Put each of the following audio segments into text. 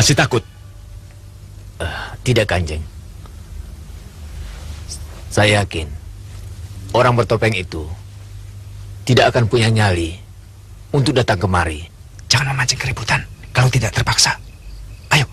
Masih takut? Tidak, Kanjeng. Saya yakin orang bertopeng itu tidak akan punya nyali untuk datang kemari. Jangan memancing keributan kalau tidak terpaksa. Ayo.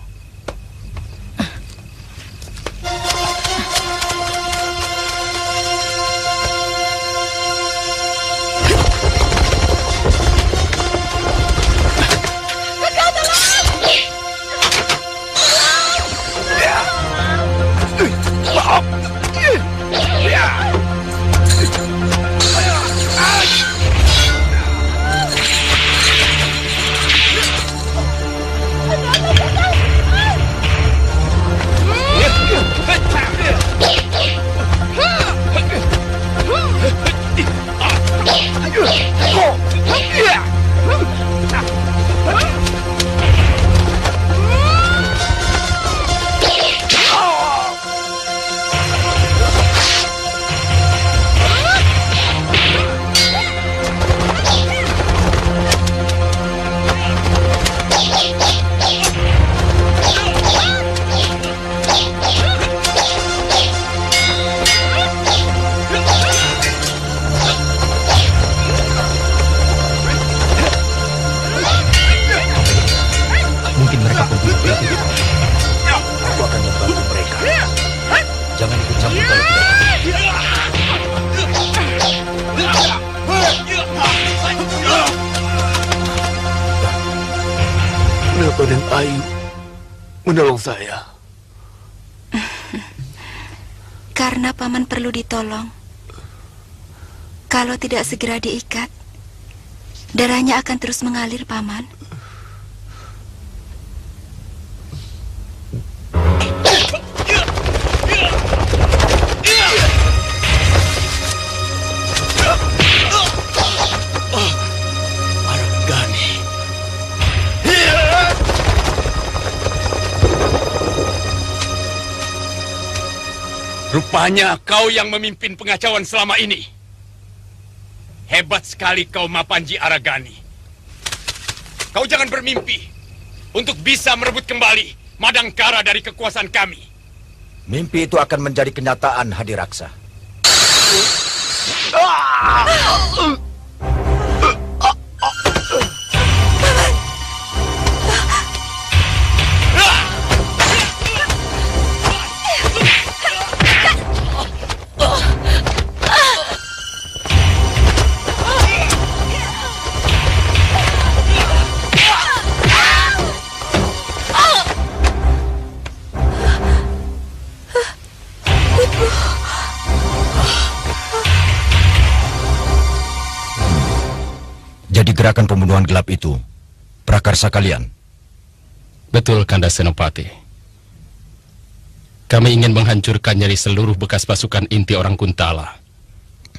Mungkin mereka pembunuh itu. Aku akan membantu mereka. Jangan ikut campur kalau tidak. Kenapa dan Ayu menolong saya? Karena Paman perlu ditolong. Kalau tidak segera diikat, darahnya akan terus mengalir, Paman. Rupanya kau yang memimpin pengacauan selama ini. Hebat sekali kau, Mapanji Aragani. Kau jangan bermimpi untuk bisa merebut kembali Madangkara dari kekuasaan kami. Mimpi itu akan menjadi kenyataan, Hadiraksa. Jadi gerakan pembunuhan gelap itu prakarsa kalian? Betul, Kanda Senopati. Kami ingin menghancurkan nyaris seluruh bekas pasukan inti orang Kuntala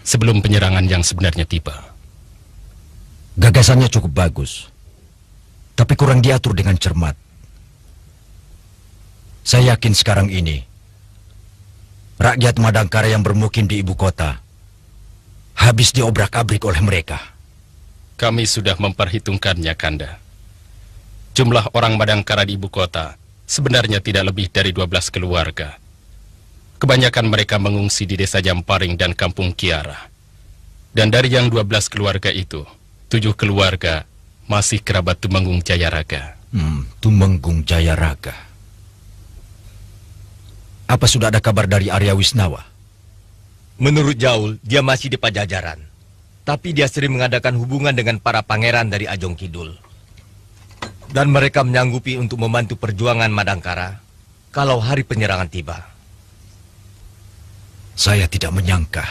sebelum penyerangan yang sebenarnya tiba. Gagasannya cukup bagus, tapi kurang diatur dengan cermat. Saya yakin sekarang ini rakyat Madangkara yang bermukim di ibu kota habis diobrak-abrik oleh mereka. Kami sudah memperhitungkannya, Kanda. Jumlah orang Madangkara di ibu kota sebenarnya tidak lebih dari 12 keluarga. Kebanyakan mereka mengungsi di desa Jamparing dan Kampung Kiara. Dan dari yang 12 keluarga itu, 7 keluarga masih kerabat Tumenggung Jayaraga. Tumenggung Jayaraga. Apa sudah ada kabar dari Arya Wisnawa? Menurut Jaul, dia masih di Pajajaran. Tapi dia sering mengadakan hubungan dengan para pangeran dari Ajong Kidul. Dan mereka menyanggupi untuk membantu perjuangan Madangkara kalau hari penyerangan tiba. Saya tidak menyangka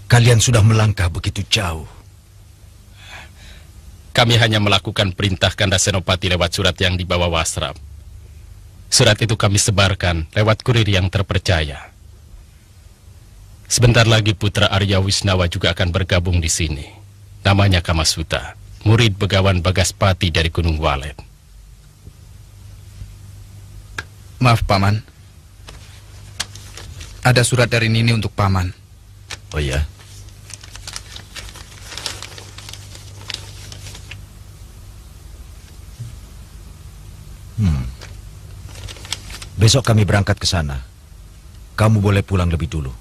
kalian sudah melangkah begitu jauh. Kami hanya melakukan perintah Kanda Senopati lewat surat yang dibawa Wasrap. Surat itu kami sebarkan lewat kurir yang terpercaya. Sebentar lagi putra Arya Wisnawa juga akan bergabung di sini. Namanya Kamasuta, murid begawan Bagaspati dari Gunung Walet. Maaf, Paman. Ada surat dari Nini untuk Paman. Oh ya? Besok kami berangkat ke sana. Kamu boleh pulang lebih dulu.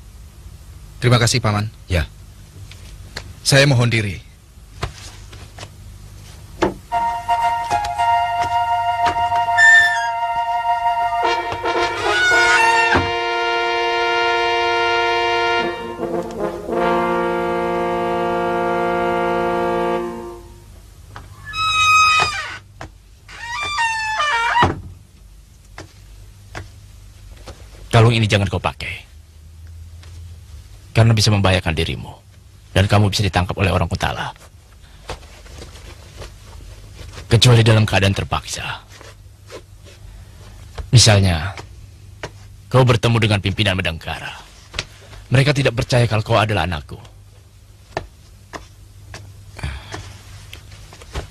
Terima kasih, Paman. Ya. Saya mohon diri. Kalung ini jangan kau pakai. Karena bisa membahayakan dirimu. Dan kamu bisa ditangkap oleh orang Kuntala. Kecuali dalam keadaan terpaksa. Misalnya, kau bertemu dengan pimpinan Madangkara. Mereka tidak percaya kalau kau adalah anakku.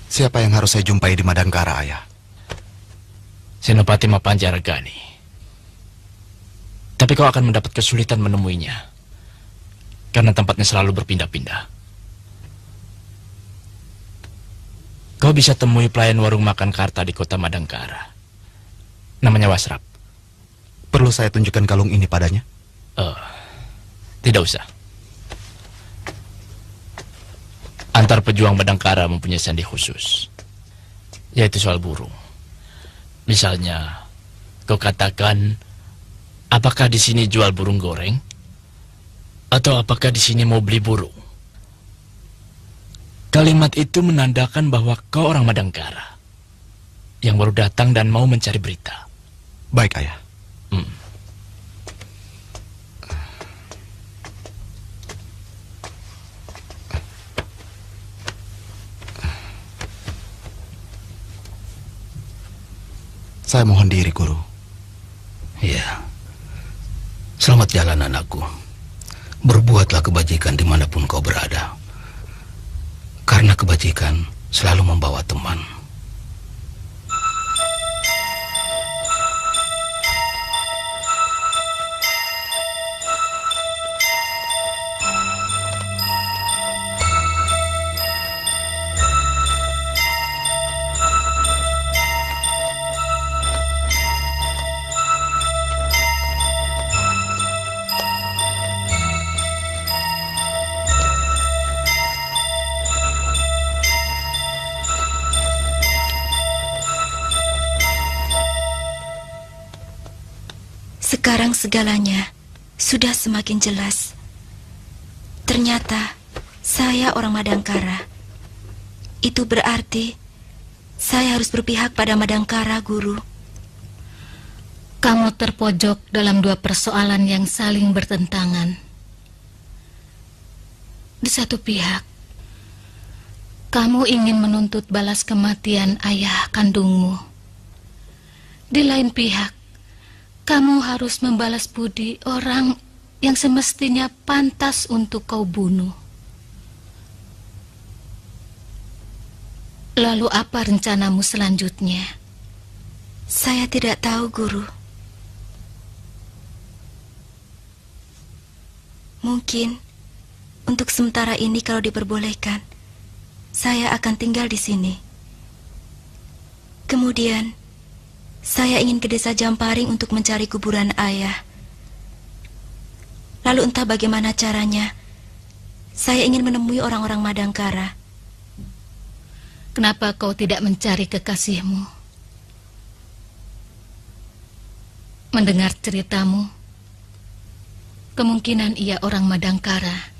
Siapa yang harus saya jumpai di Madangkara, Ayah? Senopati Mapanji Aragani. Tapi kau akan mendapat kesulitan menemuinya. Karena tempatnya selalu berpindah-pindah. Kau bisa temui pelayan warung makan karta di kota Madangkara. Namanya Wasrap. Perlu saya tunjukkan kalung ini padanya? Tidak usah. Antar pejuang Madangkara mempunyai sandi khusus. Yaitu soal burung. Misalnya, kau katakan, apakah di sini jual burung goreng? Atau apakah di sini mau beli burung? Kalimat itu menandakan bahwa kau orang Madangkara yang baru datang dan mau mencari berita. Baik, Ayah. Saya mohon diri, Guru. Ya. Selamat jalan, anakku. Berbuatlah kebajikan dimanapun kau berada. Karena kebajikan selalu membawa teman. Sekarang segalanya sudah semakin jelas. Ternyata saya orang Madangkara. Itu berarti saya harus berpihak pada Madangkara, Guru. Kamu terpojok dalam dua persoalan yang saling bertentangan. Di satu pihak, kamu ingin menuntut balas kematian ayah kandungmu. Di lain pihak, kamu harus membalas budi orang yang semestinya pantas untuk kau bunuh. Lalu apa rencanamu selanjutnya? Saya tidak tahu, Guru. Mungkin untuk sementara ini kalau diperbolehkan, saya akan tinggal di sini. Kemudian saya ingin ke desa Jamparing untuk mencari kuburan ayah. Lalu entah bagaimana caranya, saya ingin menemui orang-orang Madangkara. Kenapa kau tidak mencari kekasihmu? Mendengar ceritamu, kemungkinan ia orang Madangkara.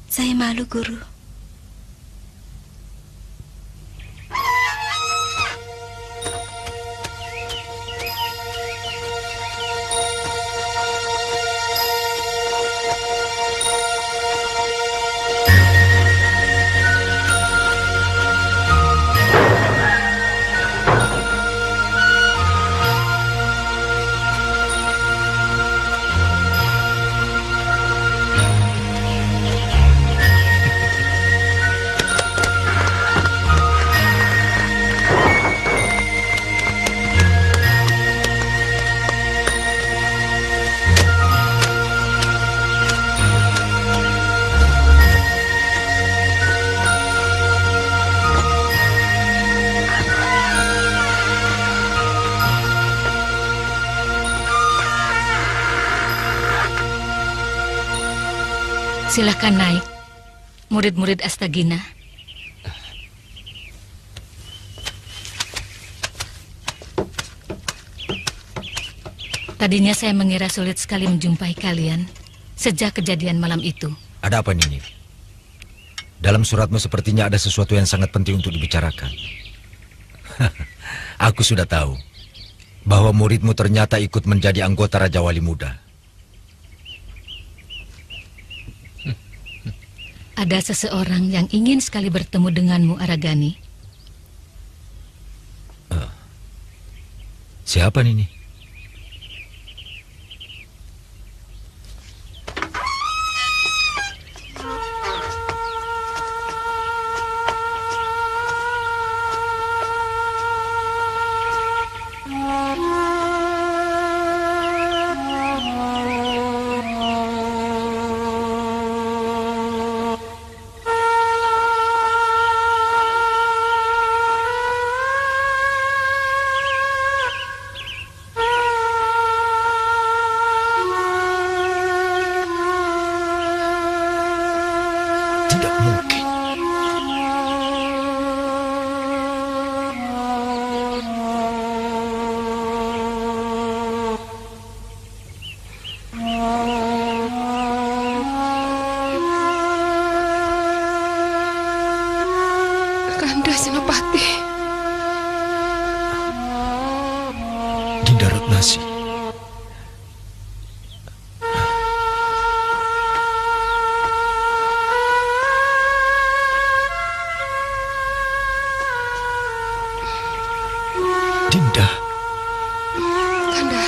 Saya malu, Guru. Silahkan naik, murid-murid Astagina. Tadinya saya mengira sulit sekali menjumpai kalian sejak kejadian malam itu. Ada apa, Nini? Dalam suratmu sepertinya ada sesuatu yang sangat penting untuk dibicarakan. Aku sudah tahu bahwa muridmu ternyata ikut menjadi anggota Raja Wali Muda. Ada seseorang yang ingin sekali bertemu denganmu, Aragani. Siapa, Nini? Tidak mungkin. Kanda Senopati. Dinda Ratnasi. Dinda. Kanda.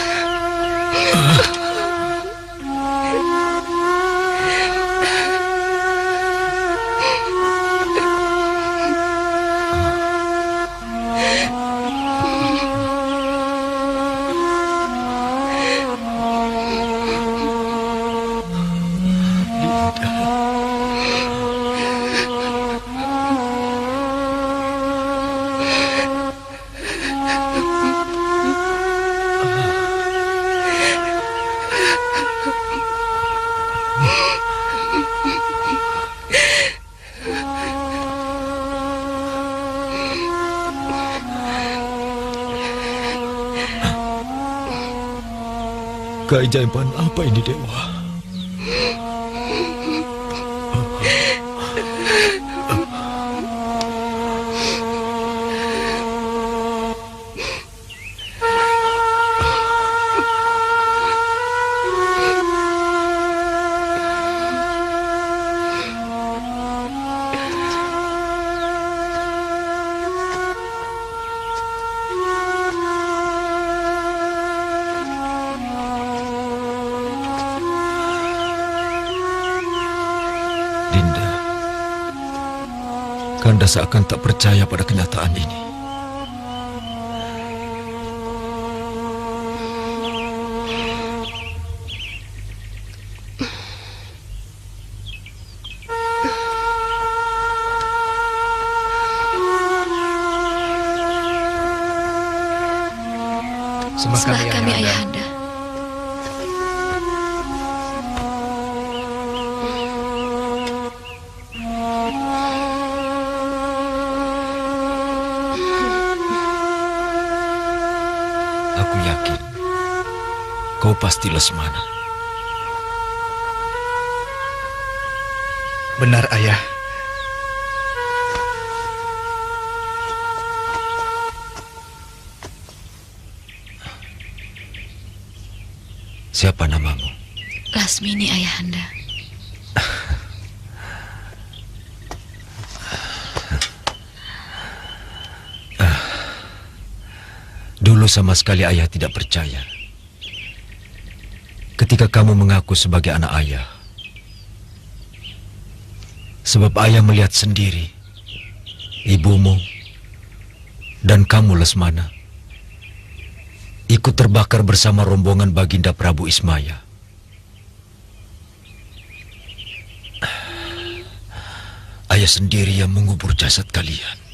Keajaiban apa ini, Dewa? Dinda, Kanda seakan tak percaya pada kenyataan ini. Sembah kami, Ayahanda. Aku yakin kau pasti Lesmana. Benar, Ayah. Siapa namamu? Lasmini, Ayahanda. Dulu sama sekali ayah tidak percaya. Ketika kamu mengaku sebagai anak ayah. Sebab ayah melihat sendiri ibumu dan kamu, Lesmana, ikut terbakar bersama rombongan Baginda Prabu Ismaya. Ayah sendiri yang mengubur jasad kalian.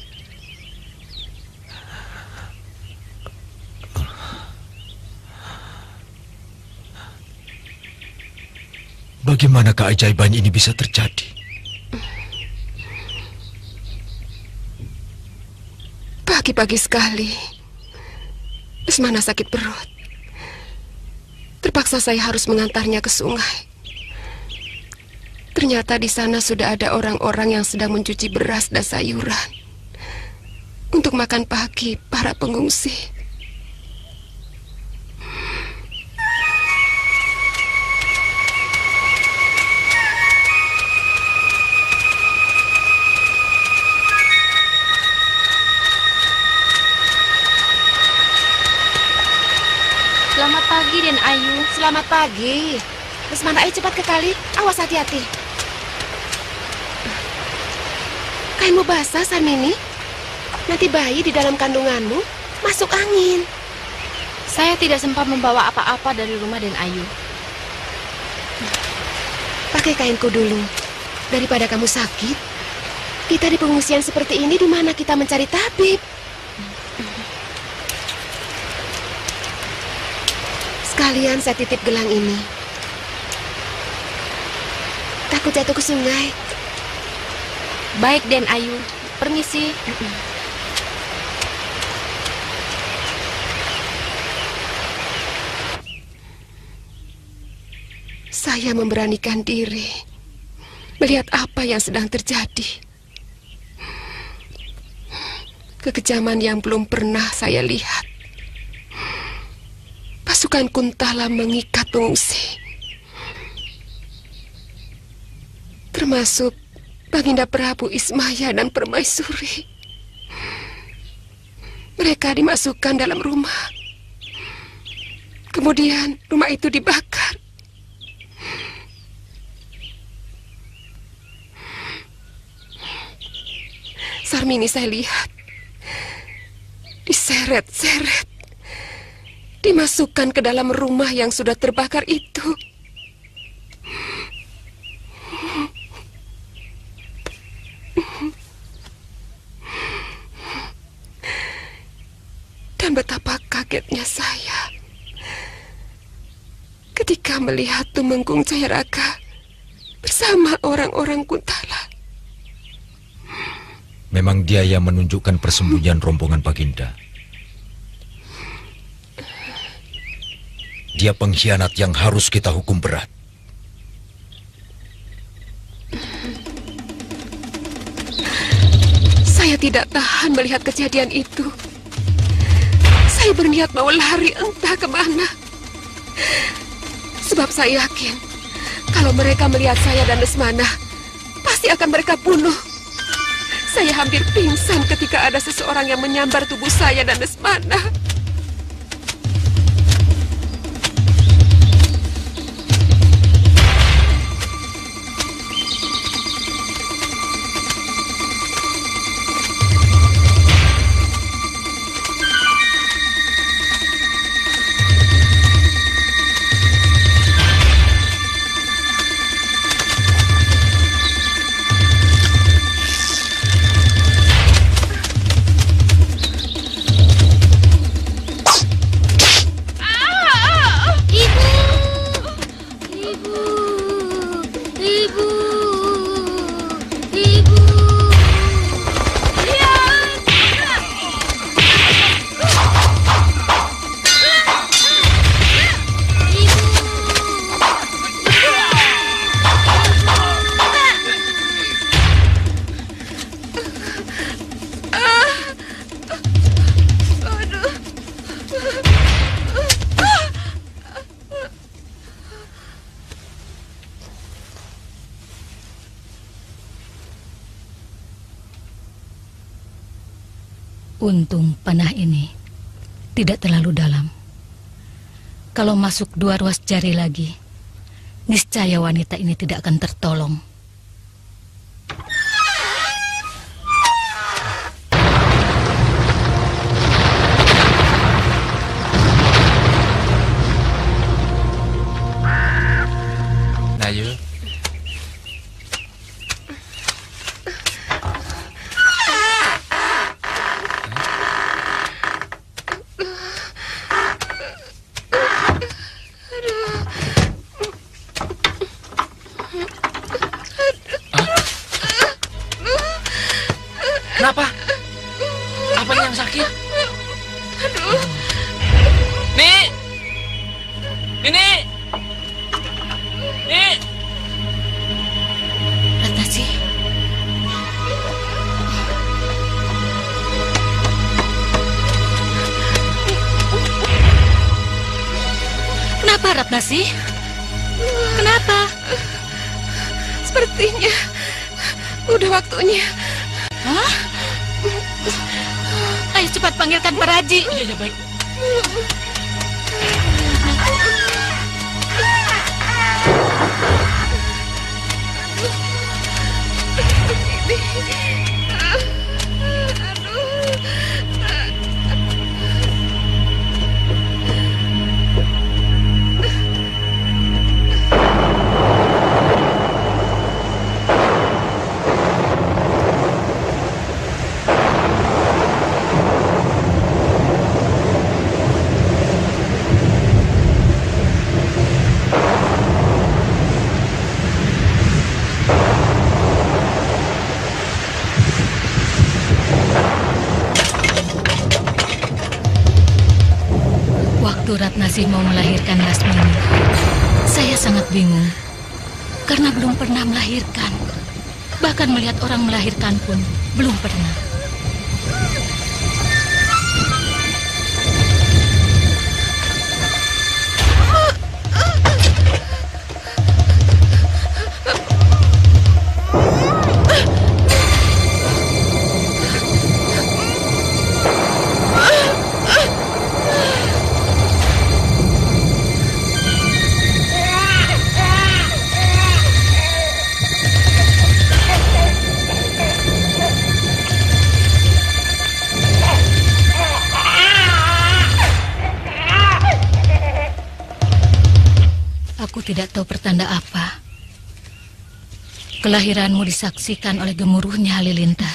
Bagaimana keajaiban ini bisa terjadi? Pagi-pagi sekali, Lesmana sakit perut. Terpaksa saya harus mengantarnya ke sungai. Ternyata di sana sudah ada orang-orang yang sedang mencuci beras dan sayuran untuk makan pagi para pengungsi. Selamat pagi, Den Ayu. Selamat pagi. Lesmana, ayo cepat ke kali. Awas hati-hati. Kainmu basah, Sarmini. Nanti bayi di dalam kandunganmu masuk angin. Saya tidak sempat membawa apa-apa dari rumah Den Ayu. Pakai kainku dulu. Daripada kamu sakit, kita di pengungsian seperti ini, di mana kita mencari tabib? Sekalian saya titip gelang ini. Takut jatuh ke sungai. Baik, Den Ayu. Permisi. Saya memberanikan diri melihat apa yang sedang terjadi. Kekejaman yang belum pernah saya lihat. Pasukan Kuntala mengikat pengungsi, termasuk Baginda Prabu Ismaya dan Permaisuri. Mereka dimasukkan dalam rumah. Kemudian rumah itu dibakar. Sarmini, saya lihat diseret-seret, dimasukkan ke dalam rumah yang sudah terbakar itu. Dan betapa kagetnya saya ketika melihat Tumenggung Jayaraga bersama orang-orang Kuntala. Memang dia yang menunjukkan persembunyian rombongan Baginda. Dia pengkhianat yang harus kita hukum berat. Saya tidak tahan melihat kejadian itu. Saya berniat mau lari entah kemana. Sebab saya yakin kalau mereka melihat saya dan Lesmana, pasti akan mereka bunuh. Saya hampir pingsan ketika ada seseorang yang menyambar tubuh saya dan Lesmana. Untung panah ini tidak terlalu dalam. Kalau masuk 2 ruas jari lagi, niscaya wanita ini tidak akan tertolong. Nayu, Siapa yang sakit? Aduh. Nek! Nenek! Nek! Ratnasi. Kenapa, Ratnasi? Kenapa? Sepertinya udah waktunya. Hah? Ayo cepat panggilkan Pak Raji. Iya, ya, baik. Waktu Ratnasi mau melahirkan Lasmini, saya sangat bingung karena belum pernah melahirkan. Bahkan melihat orang melahirkan pun belum pernah. Aku tidak tahu pertanda apa. Kelahiranmu disaksikan oleh gemuruhnya halilintar.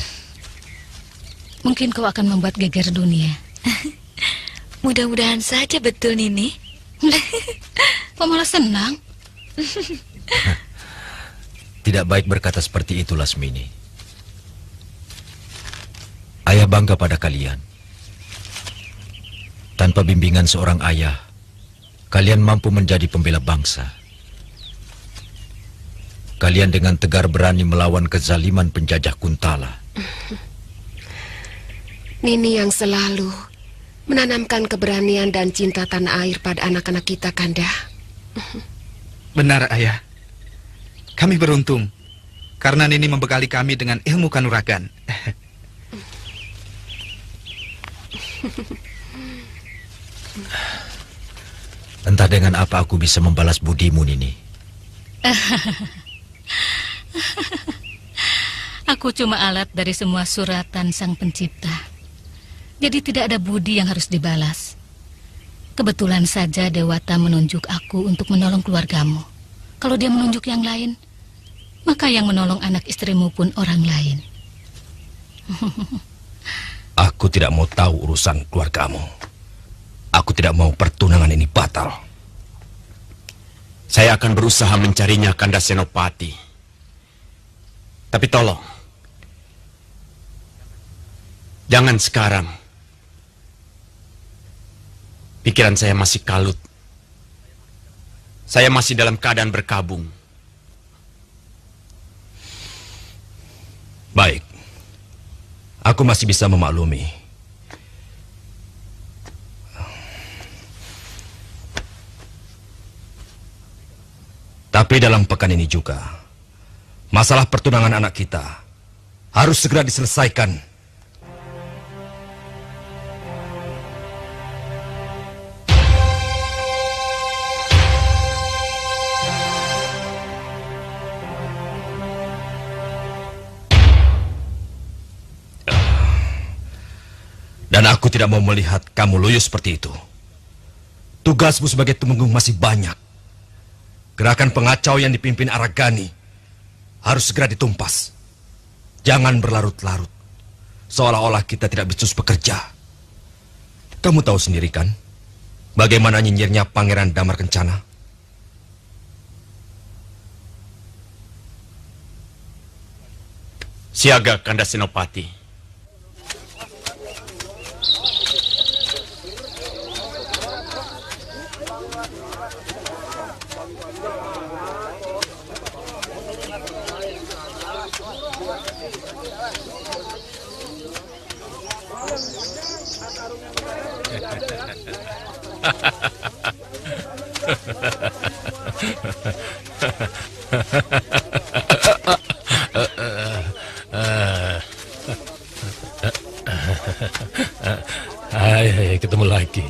Mungkin kau akan membuat geger dunia. Mudah-mudahan saja betul, Nini. Kok malah senang? Tidak baik berkata seperti itu, Lasmini. Ayah bangga pada kalian. Tanpa bimbingan seorang ayah, kalian mampu menjadi pembela bangsa. Kalian dengan tegar berani melawan kezaliman penjajah Kuntala. Nini yang selalu menanamkan keberanian dan cinta tanah air pada anak-anak kita, Kanda. Benar, Ayah. Kami beruntung karena Nini membekali kami dengan ilmu kanuragan. Entah dengan apa aku bisa membalas budimu, Nini. Aku cuma alat dari semua suratan Sang Pencipta. Jadi tidak ada budi yang harus dibalas. Kebetulan saja Dewata menunjuk aku untuk menolong keluargamu. Kalau dia menunjuk yang lain, maka yang menolong anak istrimu pun orang lain. Aku tidak mau tahu urusan keluargamu. Aku tidak mau pertunangan ini batal. Saya akan berusaha mencarinya, Kanda Senopati. Tapi tolong, jangan sekarang. Pikiran saya masih kalut. Saya masih dalam keadaan berkabung. Baik. Aku masih bisa memaklumi. Tapi dalam pekan ini juga, masalah pertunangan anak kita harus segera diselesaikan. Dan aku tidak mau melihat kamu loyo seperti itu. Tugasmu sebagai tumenggung masih banyak. Gerakan pengacau yang dipimpin Aragani harus segera ditumpas. Jangan berlarut-larut, seolah-olah kita tidak becus bekerja. Kamu tahu sendiri kan, bagaimana nyinyirnya Pangeran Damar Kencana? Siaga, Kanda Senopati. Hai, ketemu lagi.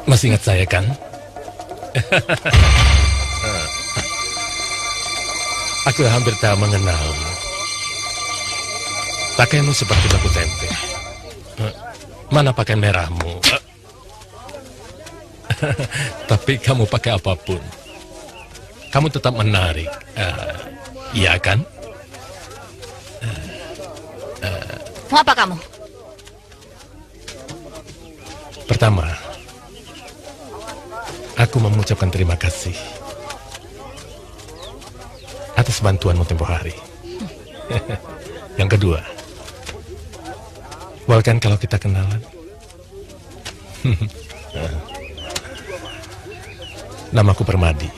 Masih ingat saya kan? Aku hampir tak mengenalmu. Pakaianmu seperti batu tempe. Mana pakaian merahmu? Tapi kamu pakai apapun, kamu tetap menarik. Iya kan? Mau apa kamu? Pertama, aku mengucapkan terima kasih atas bantuanmu tempoh hari. Yang kedua, bahkan kalau kita kenalan. Namaku Permadi.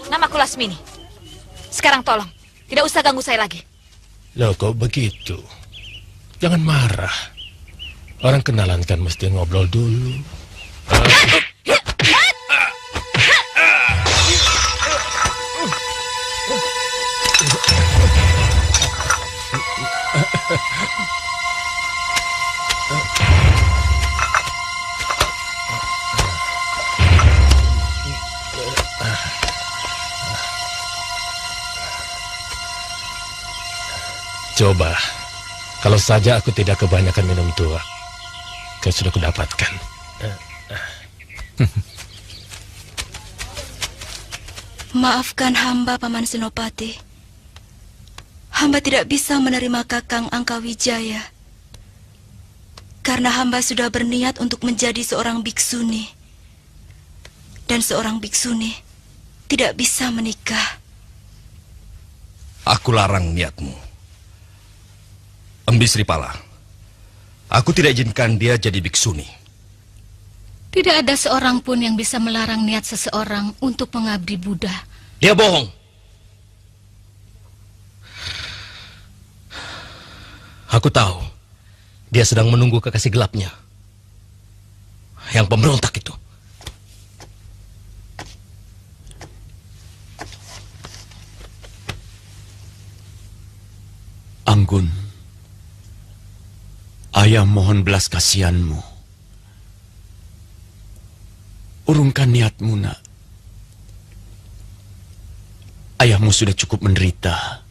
Namaku Lasmini. Sekarang tolong, tidak usah ganggu saya lagi. Loh, kok begitu? Jangan marah. Orang kenalan kan mesti ngobrol dulu. Coba, kalau saja aku tidak kebanyakan minum tua, kau sudah kudapatkan. Maafkan hamba, Paman Senopati. Hamba tidak bisa menerima Kakang Angkawijaya. Karena hamba sudah berniat untuk menjadi seorang biksuni. Dan seorang biksuni tidak bisa menikah. Aku larang niatmu. Embi Sripala, aku tidak izinkan dia jadi biksuni. Tidak ada seorang pun yang bisa melarang niat seseorang untuk mengabdi Buddha. Dia bohong. Aku tahu dia sedang menunggu kekasih gelapnya, yang pemberontak itu. Anggun, ayah mohon belas kasihanmu. Urungkan niatmu, nak. Ayahmu sudah cukup menderita.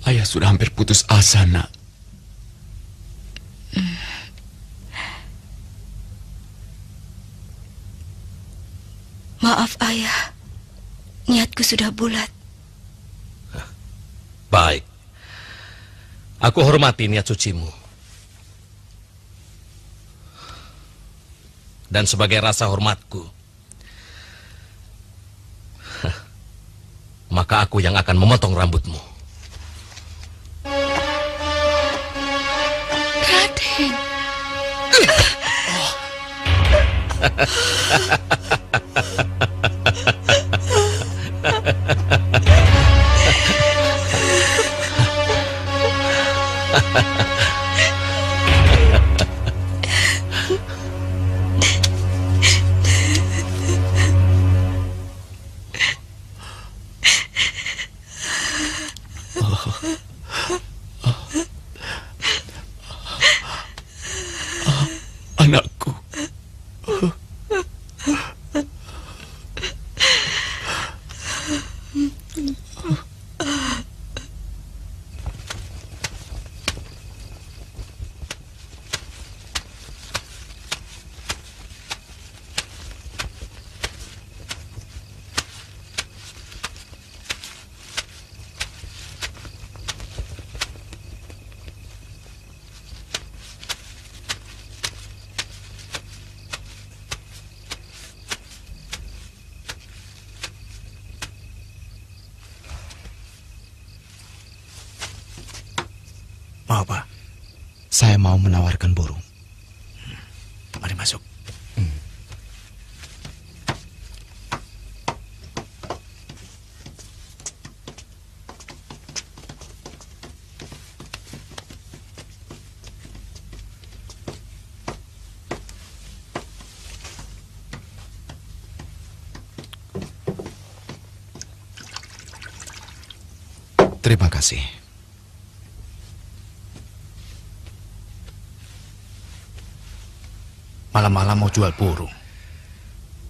Ayah sudah hampir putus asa, nak. Maaf, ayah. Niatku sudah bulat. Baik. Aku hormati niat sucimu. Dan sebagai rasa hormatku, maka aku yang akan memotong rambutmu. Raden. Anakku. Mau apa? Saya mau menawarkan burung. Mari masuk. Terima kasih. Malam-malam mau jual burung.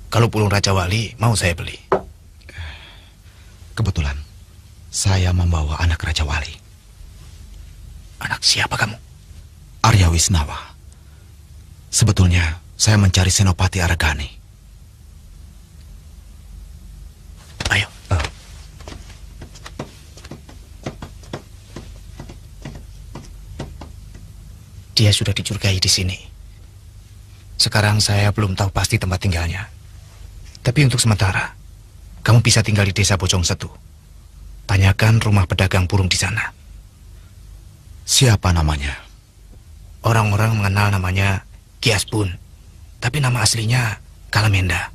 Kalau burung Raja Wali, mau saya beli. Kebetulan, saya membawa anak Raja Wali. Anak siapa kamu? Arya Wisnawa. Sebetulnya, saya mencari Senopati Aragani. Ayo. Dia sudah dicurigai di sini. Sekarang saya belum tahu pasti tempat tinggalnya. Tapi untuk sementara, kamu bisa tinggal di desa Bojong Setu. Tanyakan rumah pedagang burung di sana. Siapa namanya? Orang-orang mengenal namanya Kiaspun, tapi nama aslinya Kalamenda.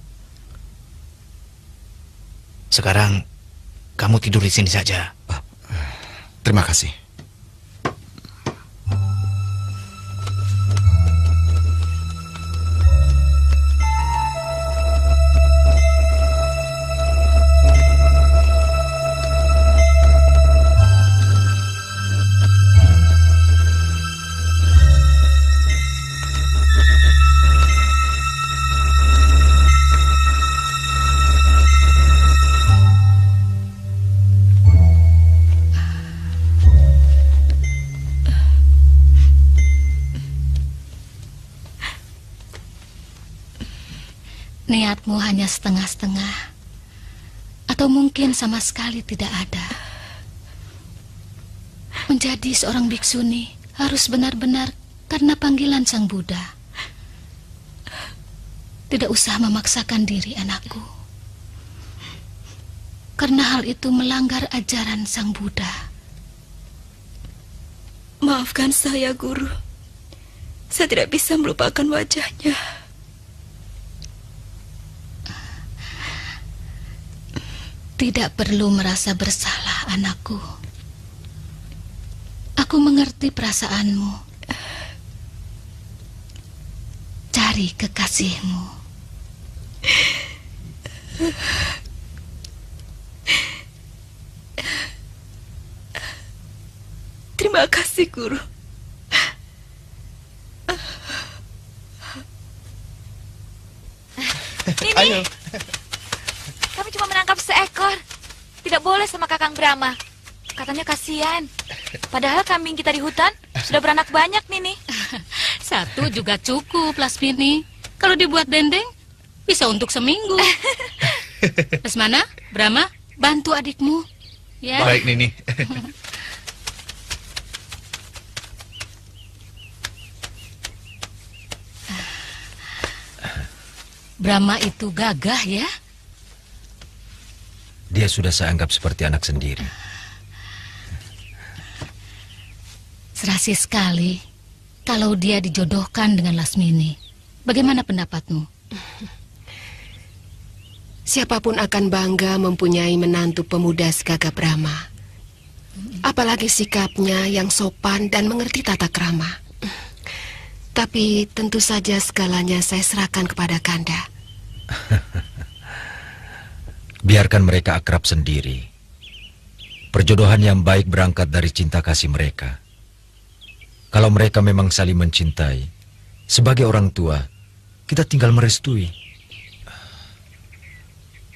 Sekarang kamu tidur di sini saja. Terima kasih. Niatmu hanya setengah-setengah, atau mungkin sama sekali tidak ada. Menjadi seorang biksuni harus benar-benar karena panggilan Sang Buddha. Tidak usah memaksakan diri, anakku. Karena hal itu melanggar ajaran Sang Buddha. Maafkan saya, Guru. Saya tidak bisa melupakan wajahnya. Tidak perlu merasa bersalah, anakku. Aku mengerti perasaanmu. Cari kekasihmu. Terima kasih, Guru. Nini, ayo. Kami cuma menangkap seekor. Tidak boleh sama Kakang Brahma. Katanya kasihan. Padahal kambing kita di hutan sudah beranak banyak, Nini. Satu juga cukup, Lasmini. Kalau dibuat dendeng, bisa untuk seminggu. Lesmana, Brahma, bantu adikmu. Ya. Baik, Nini. Brahma itu gagah ya. Dia sudah saya anggap seperti anak sendiri. Serasi sekali kalau dia dijodohkan dengan Lasmini. Bagaimana pendapatmu? Siapapun akan bangga mempunyai menantu pemuda segagah Brahma. Apalagi sikapnya yang sopan dan mengerti tata krama. Tapi tentu saja segalanya saya serahkan kepada Kanda. Biarkan mereka akrab sendiri. Perjodohan yang baik berangkat dari cinta kasih mereka. Kalau mereka memang saling mencintai, sebagai orang tua, kita tinggal merestui.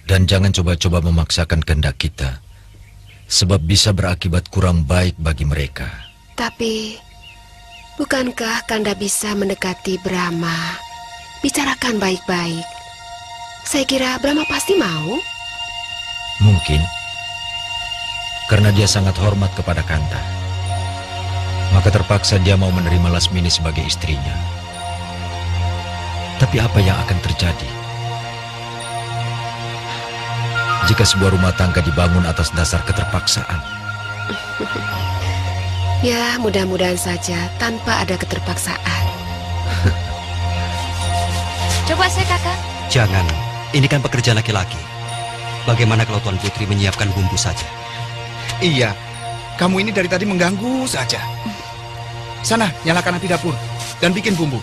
Dan jangan coba-coba memaksakan kehendak kita, sebab bisa berakibat kurang baik bagi mereka. Tapi, bukankah Kanda bisa mendekati Brahma, bicarakan baik-baik? Saya kira Brahma pasti mau. Mungkin, karena dia sangat hormat kepada Kanda, maka terpaksa dia mau menerima Lasmini sebagai istrinya. Tapi apa yang akan terjadi jika sebuah rumah tangga dibangun atas dasar keterpaksaan? Ya, mudah-mudahan saja tanpa ada keterpaksaan. Coba saya, Kakak. Jangan, ini kan pekerjaan laki-laki. Bagaimana kalau Tuan Putri menyiapkan bumbu saja? Iya, kamu ini dari tadi mengganggu saja. Sana, nyalakan api dapur dan bikin bumbu.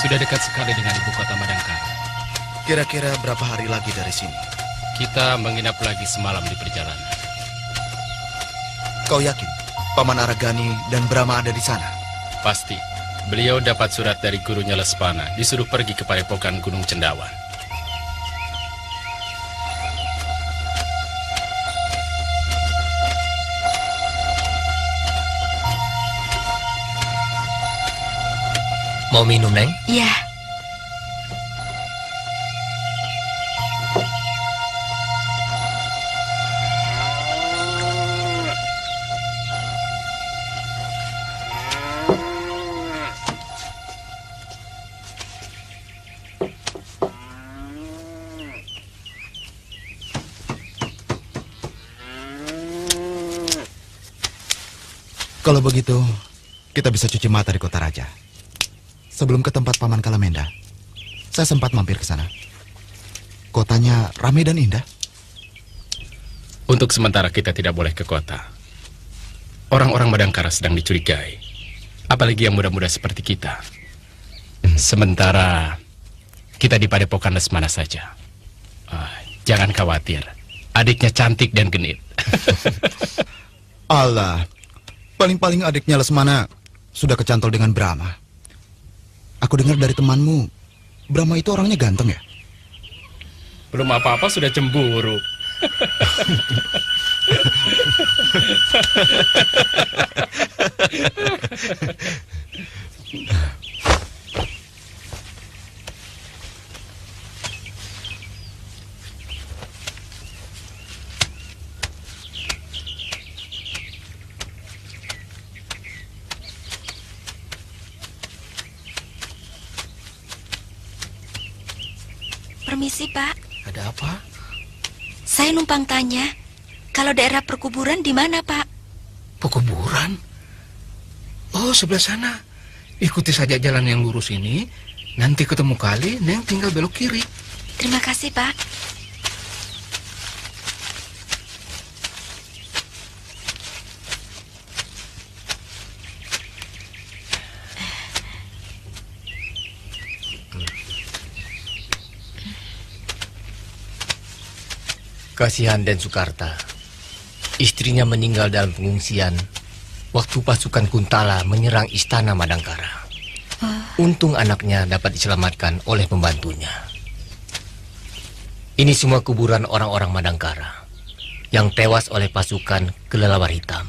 Sudah dekat sekali dengan ibu kota Madangkara. Kira-kira berapa hari lagi dari sini? Kita menginap lagi semalam di perjalanan. Kau yakin Paman Aragani dan Brahma ada di sana? Pasti. Beliau dapat surat dari gurunya Lespana, disuruh pergi ke Padepokan Gunung Cendawan. Mau minum, Neng? Iya. Kalau begitu, kita bisa cuci mata di kota raja. Sebelum ke tempat Paman Kalamenda, saya sempat mampir ke sana. Kotanya ramai dan indah. Untuk sementara kita tidak boleh ke kota. Orang-orang Madangkara sedang dicurigai. Apalagi yang muda-muda seperti kita. Sementara kita di Padepokan Lesmana saja. Jangan khawatir. Adiknya cantik dan genit. Allah, paling-paling adiknya Lesmana sudah kecantol dengan Brahma. Aku dengar dari temanmu, Brahma itu orangnya ganteng ya? Belum apa-apa sudah cemburu. Permisi, Pak. Ada apa? Saya numpang tanya, kalau daerah perkuburan di mana, Pak? Pekuburan? Oh, sebelah sana. Ikuti saja jalan yang lurus ini. Nanti ketemu kali, Neng tinggal belok kiri. Terima kasih, Pak. Kasihan Den Sukarta. Istrinya meninggal dalam pengungsian waktu pasukan Kuntala menyerang istana Madangkara. Untung anaknya dapat diselamatkan oleh pembantunya. Ini semua kuburan orang-orang Madangkara yang tewas oleh pasukan kelelawar hitam.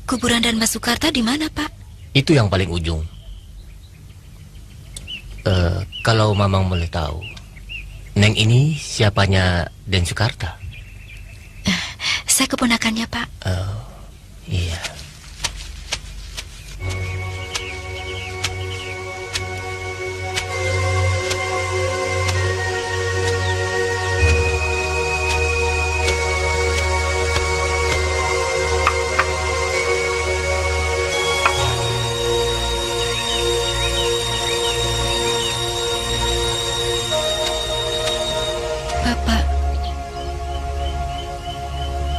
Kuburan dan Mas Sukarta di mana, Pak? Itu yang paling ujung. Kalau Mamang boleh tahu, Neng ini siapanya Den Sukarta? Saya keponakannya, Pak. Oh, iya. Bapak,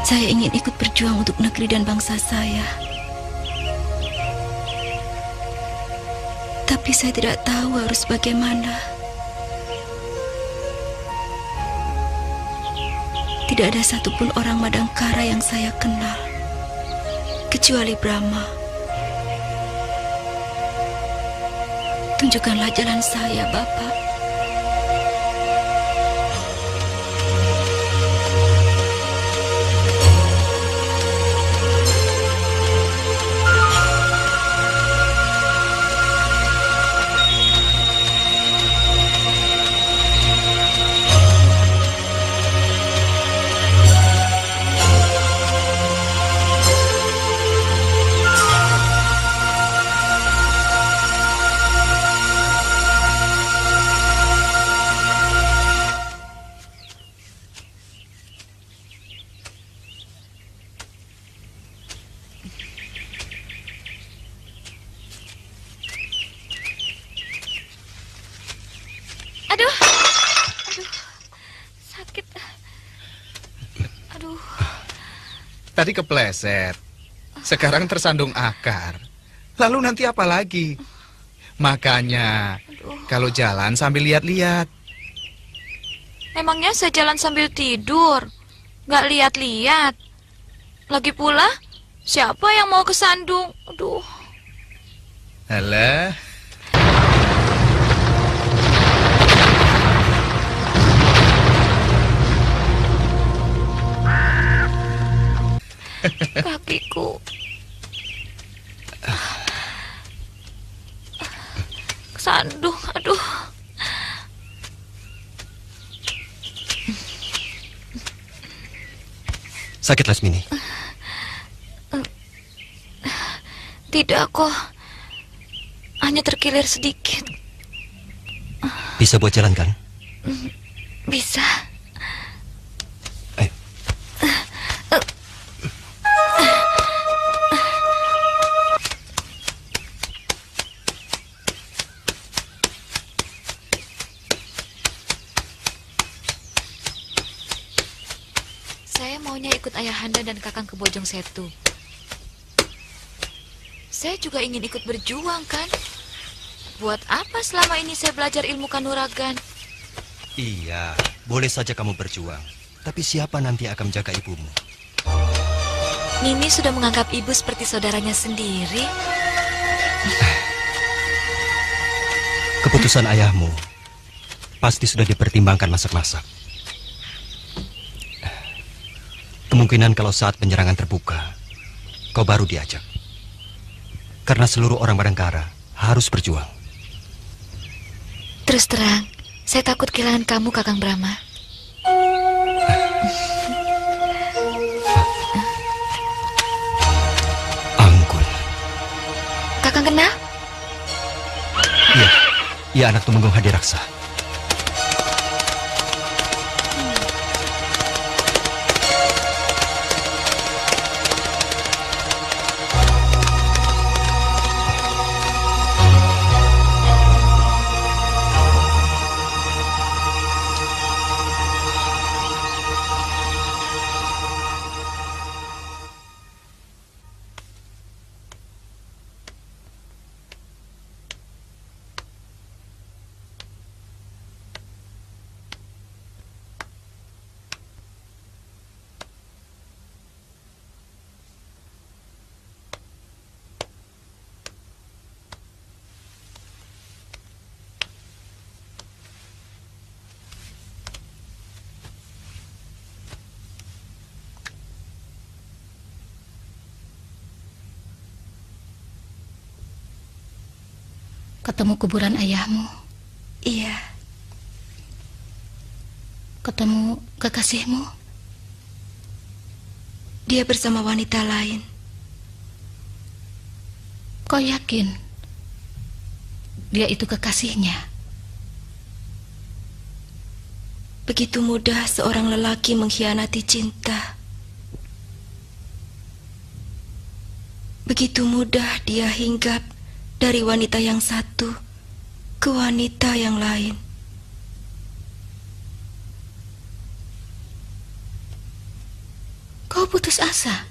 saya ingin ikut berjuang untuk negeri dan bangsa saya. Tapi saya tidak tahu harus bagaimana. Tidak ada satupun orang Madangkara yang saya kenal, kecuali Brahma. Tunjukkanlah jalan saya, Bapak. Aduh, sakit. Aduh. Tadi kepleset. Sekarang tersandung akar. Lalu nanti apa lagi? Makanya, kalau jalan sambil lihat-lihat. Memangnya saya jalan sambil tidur? Nggak lihat-lihat. Lagi pula, siapa yang mau ke Sandung? Aduh. Alah. Kakiku. Sandung, aduh. Sakit, Lasmini? Tidak kok. Hanya terkilir sedikit. Bisa buat jalan kan? Bisa. Saya maunya ikut Ayahanda dan Kakang ke Bojong Setu. Saya juga ingin ikut berjuang, kan? Buat apa selama ini saya belajar ilmu kanuragan? Iya, boleh saja kamu berjuang. Tapi siapa nanti akan menjaga ibumu? Nini sudah menganggap ibu seperti saudaranya sendiri. Keputusan ayahmu pasti sudah dipertimbangkan masak-masak. Kemungkinan kalau saat penyerangan terbuka, kau baru diajak. Karena seluruh orang Madangkara harus berjuang. Terus terang, saya takut kehilangan kamu, Kakang Brahma. Anggun. Kakang kenal? Iya, ia anak Tumenggung Hadiraksa. Ketemu kuburan ayahmu. Iya. Ketemu kekasihmu. Dia bersama wanita lain. Kau yakin dia itu kekasihnya? Begitu mudah seorang lelaki mengkhianati cinta. Begitu mudah dia hinggap dari wanita yang satu ke wanita yang lain. Kau putus asa?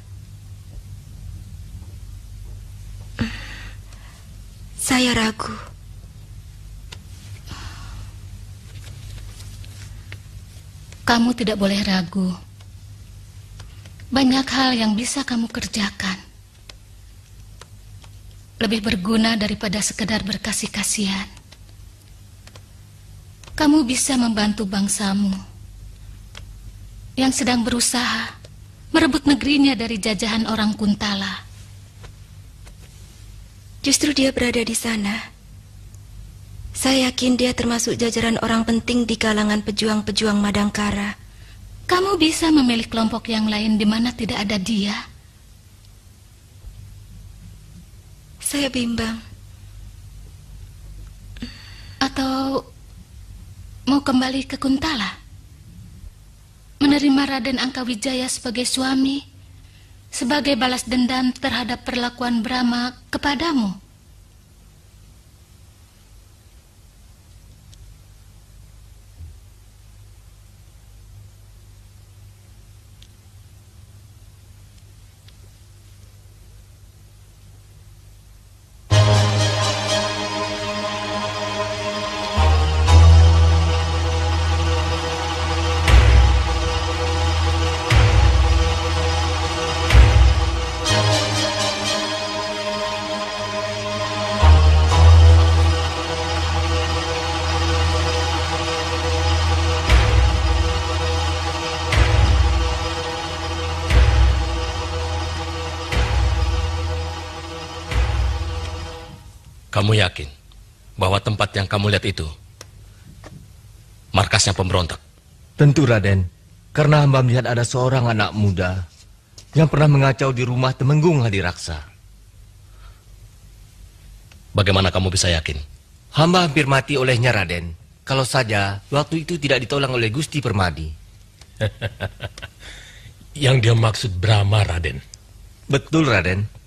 Saya ragu. Kamu tidak boleh ragu. Banyak hal yang bisa kamu kerjakan. Lebih berguna daripada sekedar berkasih kasihan. Kamu bisa membantu bangsamu yang sedang berusaha merebut negerinya dari jajahan orang Kuntala. Justru dia berada di sana. Saya yakin dia termasuk jajaran orang penting di kalangan pejuang-pejuang Madangkara. Kamu bisa memilih kelompok yang lain di mana tidak ada dia. Saya bimbang. Atau mau kembali ke Kuntala? Menerima Raden Angkawijaya sebagai suami, sebagai balas dendam terhadap perlakuan Brahma kepadamu. Kamu yakin bahwa tempat yang kamu lihat itu markasnya pemberontak? Tentu, Raden. Karena hamba melihat ada seorang anak muda yang pernah mengacau di rumah Temenggung Hadiraksa. Bagaimana kamu bisa yakin? Hamba hampir mati olehnya, Raden. Kalau saja waktu itu tidak ditolong oleh Gusti Permadi. Yang dia maksud Brahma, Raden. Betul, Raden.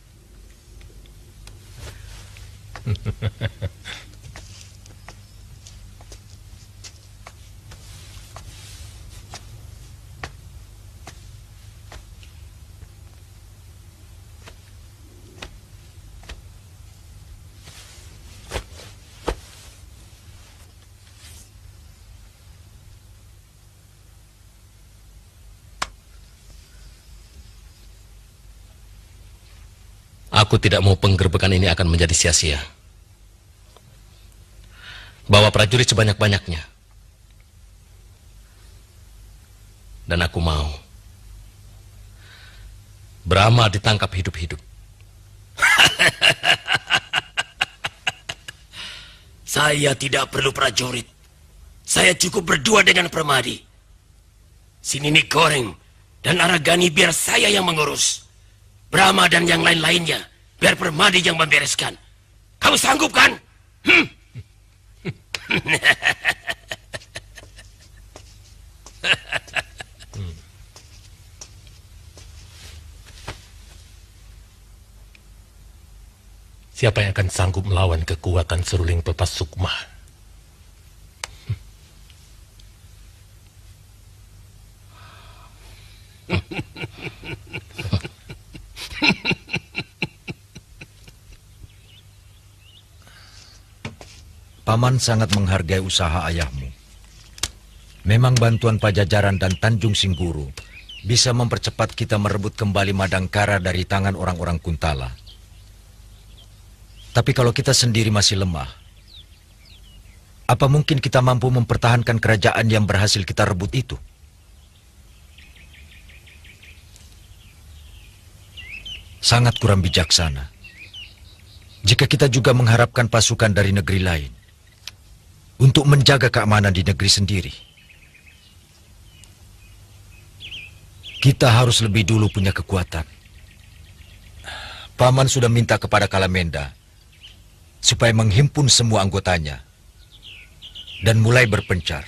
Aku tidak mau penggerbekan ini akan menjadi sia-sia. Bawa prajurit sebanyak-banyaknya. Dan aku mau Brahma ditangkap hidup-hidup. Saya tidak perlu prajurit. Saya cukup berdua dengan Permadi. Si Nini Goreng dan Aragani biar saya yang mengurus. Brahma dan yang lain-lainnya biar Permadi yang membereskan. Kamu sanggup kan? Siapa yang akan sanggup melawan kekuatan seruling Pepas Sukma? Paman sangat menghargai usaha ayahmu. Memang bantuan Pajajaran dan Tanjung Singguru bisa mempercepat kita merebut kembali Madangkara dari tangan orang-orang Kuntala. Tapi kalau kita sendiri masih lemah, apa mungkin kita mampu mempertahankan kerajaan yang berhasil kita rebut itu? Sangat kurang bijaksana jika kita juga mengharapkan pasukan dari negeri lain untuk menjaga keamanan di negeri sendiri. Kita harus lebih dulu punya kekuatan. Paman sudah minta kepada Kalamenda supaya menghimpun semua anggotanya dan mulai berpencar.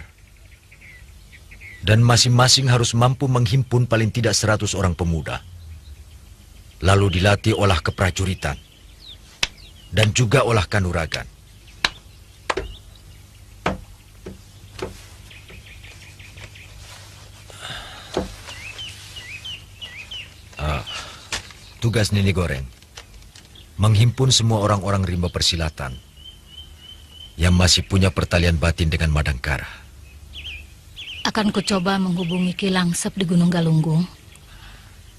Dan masing-masing harus mampu menghimpun paling tidak 100 orang pemuda. Lalu dilatih olah keprajuritan dan juga olah kanuragan. Tugas Nini Goreng menghimpun semua orang-orang rimba persilatan yang masih punya pertalian batin dengan Madangkara. Akan kucoba menghubungi Ki Langsep di Gunung Galunggung.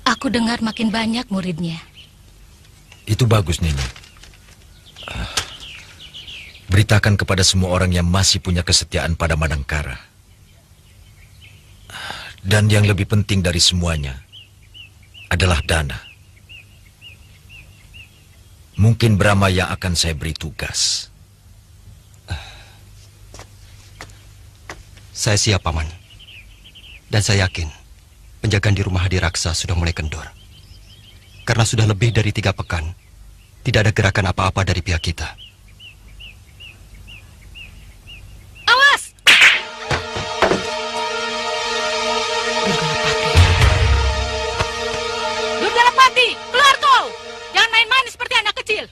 Aku dengar makin banyak muridnya. Itu bagus, Nini. Beritakan kepada semua orang yang masih punya kesetiaan pada Madangkara. Dan yang lebih penting dari semuanya adalah dana. Mungkin Brahma yang akan saya beri tugas. Saya siap, Paman. Dan saya yakin penjagaan di rumah Hadiraksa sudah mulai kendor. Karena sudah lebih dari 3 pekan, tidak ada gerakan apa-apa dari pihak kita. Awas! Durgalapati, keluar kau! Jangan main-main seperti anak kecil.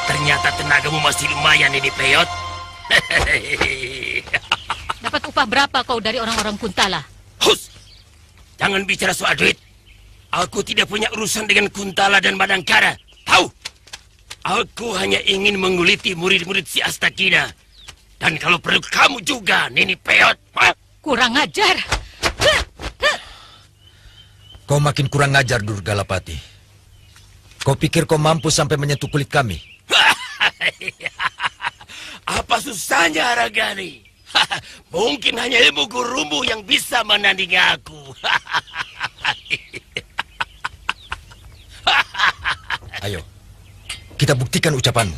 Ternyata tenagamu masih lumayan ini, Peyot. Dapat upah berapa kau dari orang-orang Kuntala? Hus! Jangan bicara soal duit. Aku tidak punya urusan dengan Kuntala dan Madangkara. Tahu? Aku hanya ingin menguliti murid-murid si Astakina. Dan kalau perlu kamu juga, Nini Peyot. Kurang ajar. Kau makin kurang ajar, Durgalapati. Kau pikir kau mampu sampai menyentuh kulit kami? Apa susahnya Aragani? Mungkin hanya ilmu gurumu yang bisa menandingi aku. Ayo, kita buktikan ucapanmu.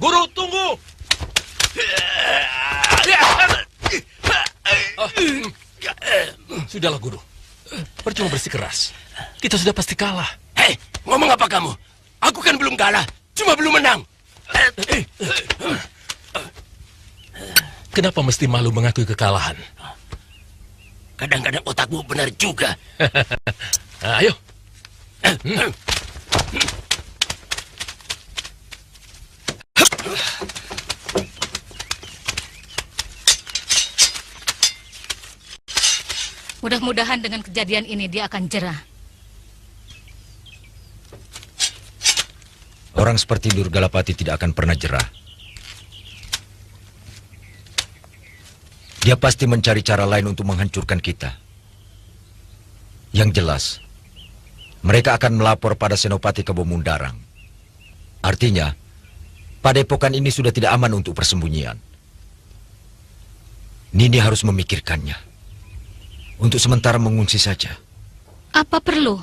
Guru, tunggu! Sudahlah, Guru. Percuma bersikeras. Kita sudah pasti kalah. Hei, ngomong apa kamu? Aku kan belum kalah, cuma belum menang. Kenapa mesti malu mengakui kekalahan? Kadang-kadang otakmu benar juga. Ayo. Mudah-mudahan dengan kejadian ini dia akan jerah. Orang seperti Durgalapati tidak akan pernah jerah. Dia pasti mencari cara lain untuk menghancurkan kita. Yang jelas, mereka akan melapor pada Senopati Kebomundarang. Artinya, padepokan ini sudah tidak aman untuk persembunyian. Nini harus memikirkannya. Untuk sementara mengungsi saja. Apa perlu?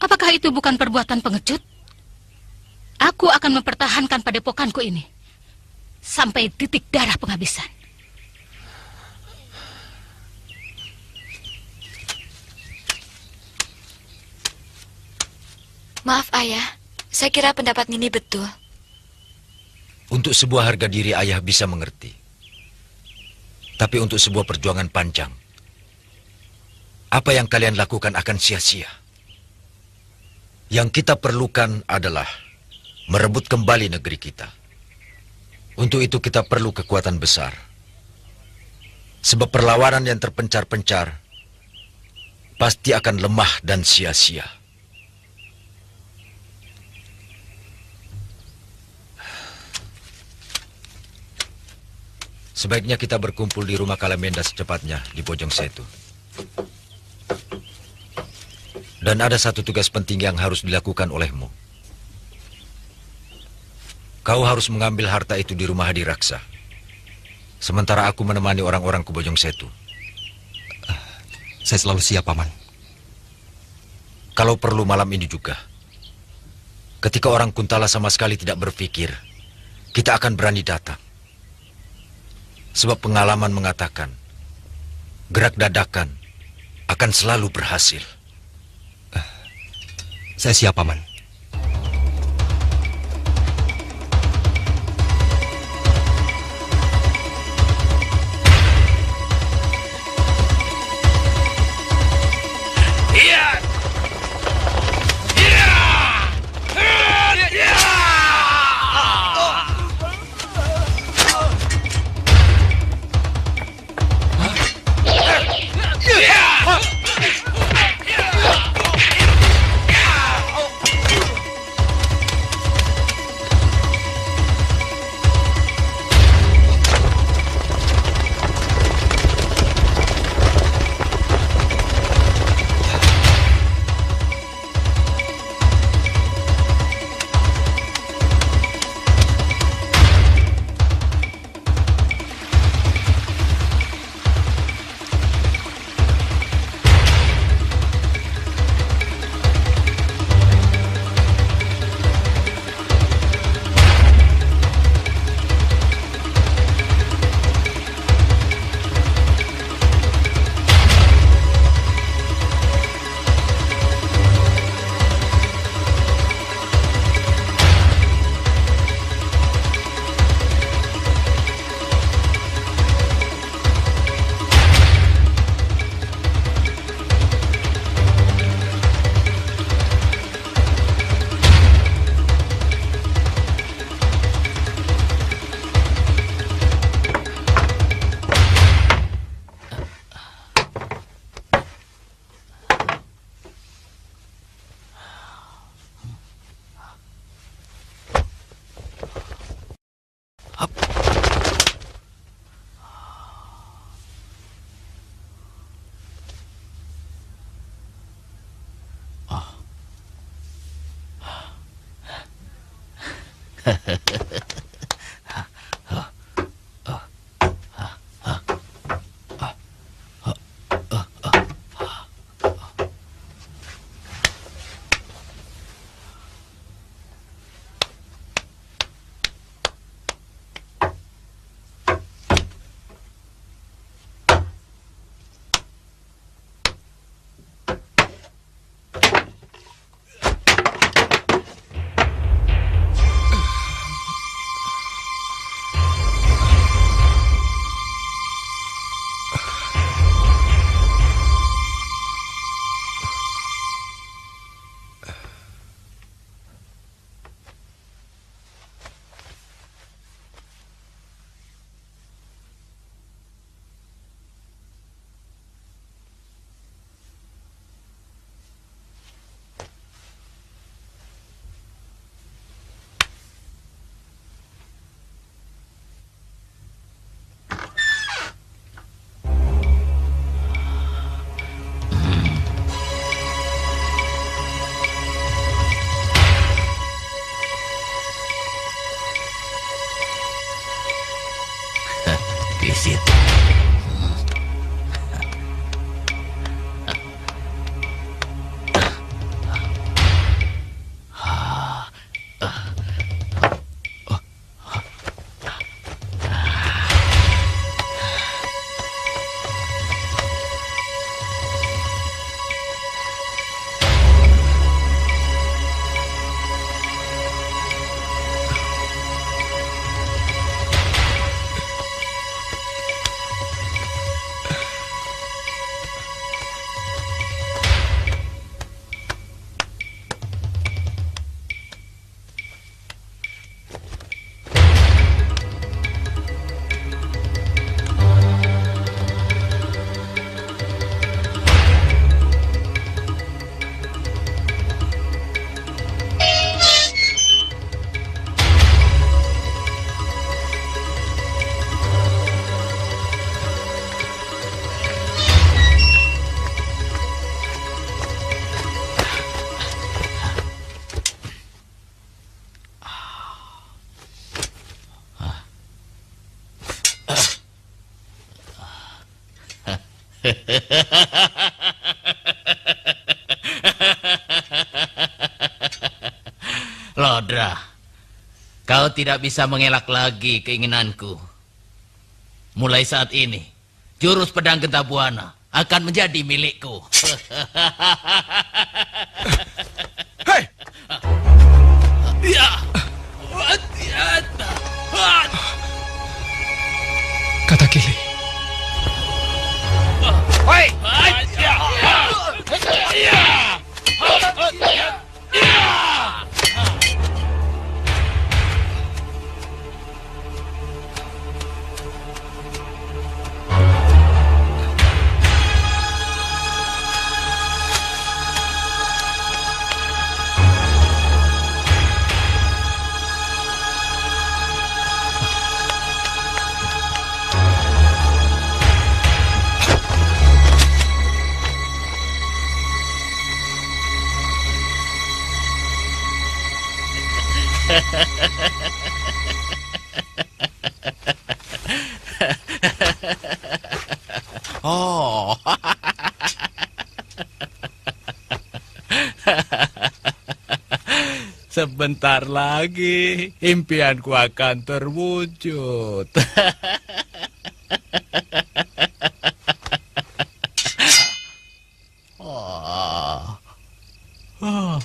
Apakah itu bukan perbuatan pengecut? Aku akan mempertahankan padepokanku ini sampai titik darah penghabisan. Maaf ayah, saya kira pendapat Nini betul. Untuk sebuah harga diri ayah bisa mengerti. Tapi untuk sebuah perjuangan panjang, apa yang kalian lakukan akan sia-sia. Yang kita perlukan adalah merebut kembali negeri kita. Untuk itu kita perlu kekuatan besar. Sebab perlawanan yang terpencar-pencar pasti akan lemah dan sia-sia. Sebaiknya kita berkumpul di rumah Kalamenda secepatnya di Bojong Setu. Dan ada satu tugas penting yang harus dilakukan olehmu. Kau harus mengambil harta itu di rumah Hadiraksa. Sementara aku menemani orang-orang ke Bojong Setu. Saya selalu siap, Paman. Kalau perlu malam ini juga. Ketika orang Kuntala sama sekali tidak berpikir, kita akan berani datang. Sebab pengalaman mengatakan, gerak dadakan akan selalu berhasil. Saya siap, Paman. situ. Lodra, kau tidak bisa mengelak lagi keinginanku. Mulai saat ini, jurus pedang Gentabuana akan menjadi milikku. Hei! Ya. Katakili. Hei! Oh. Sebentar lagi impianku akan terwujud. Oh. Oh.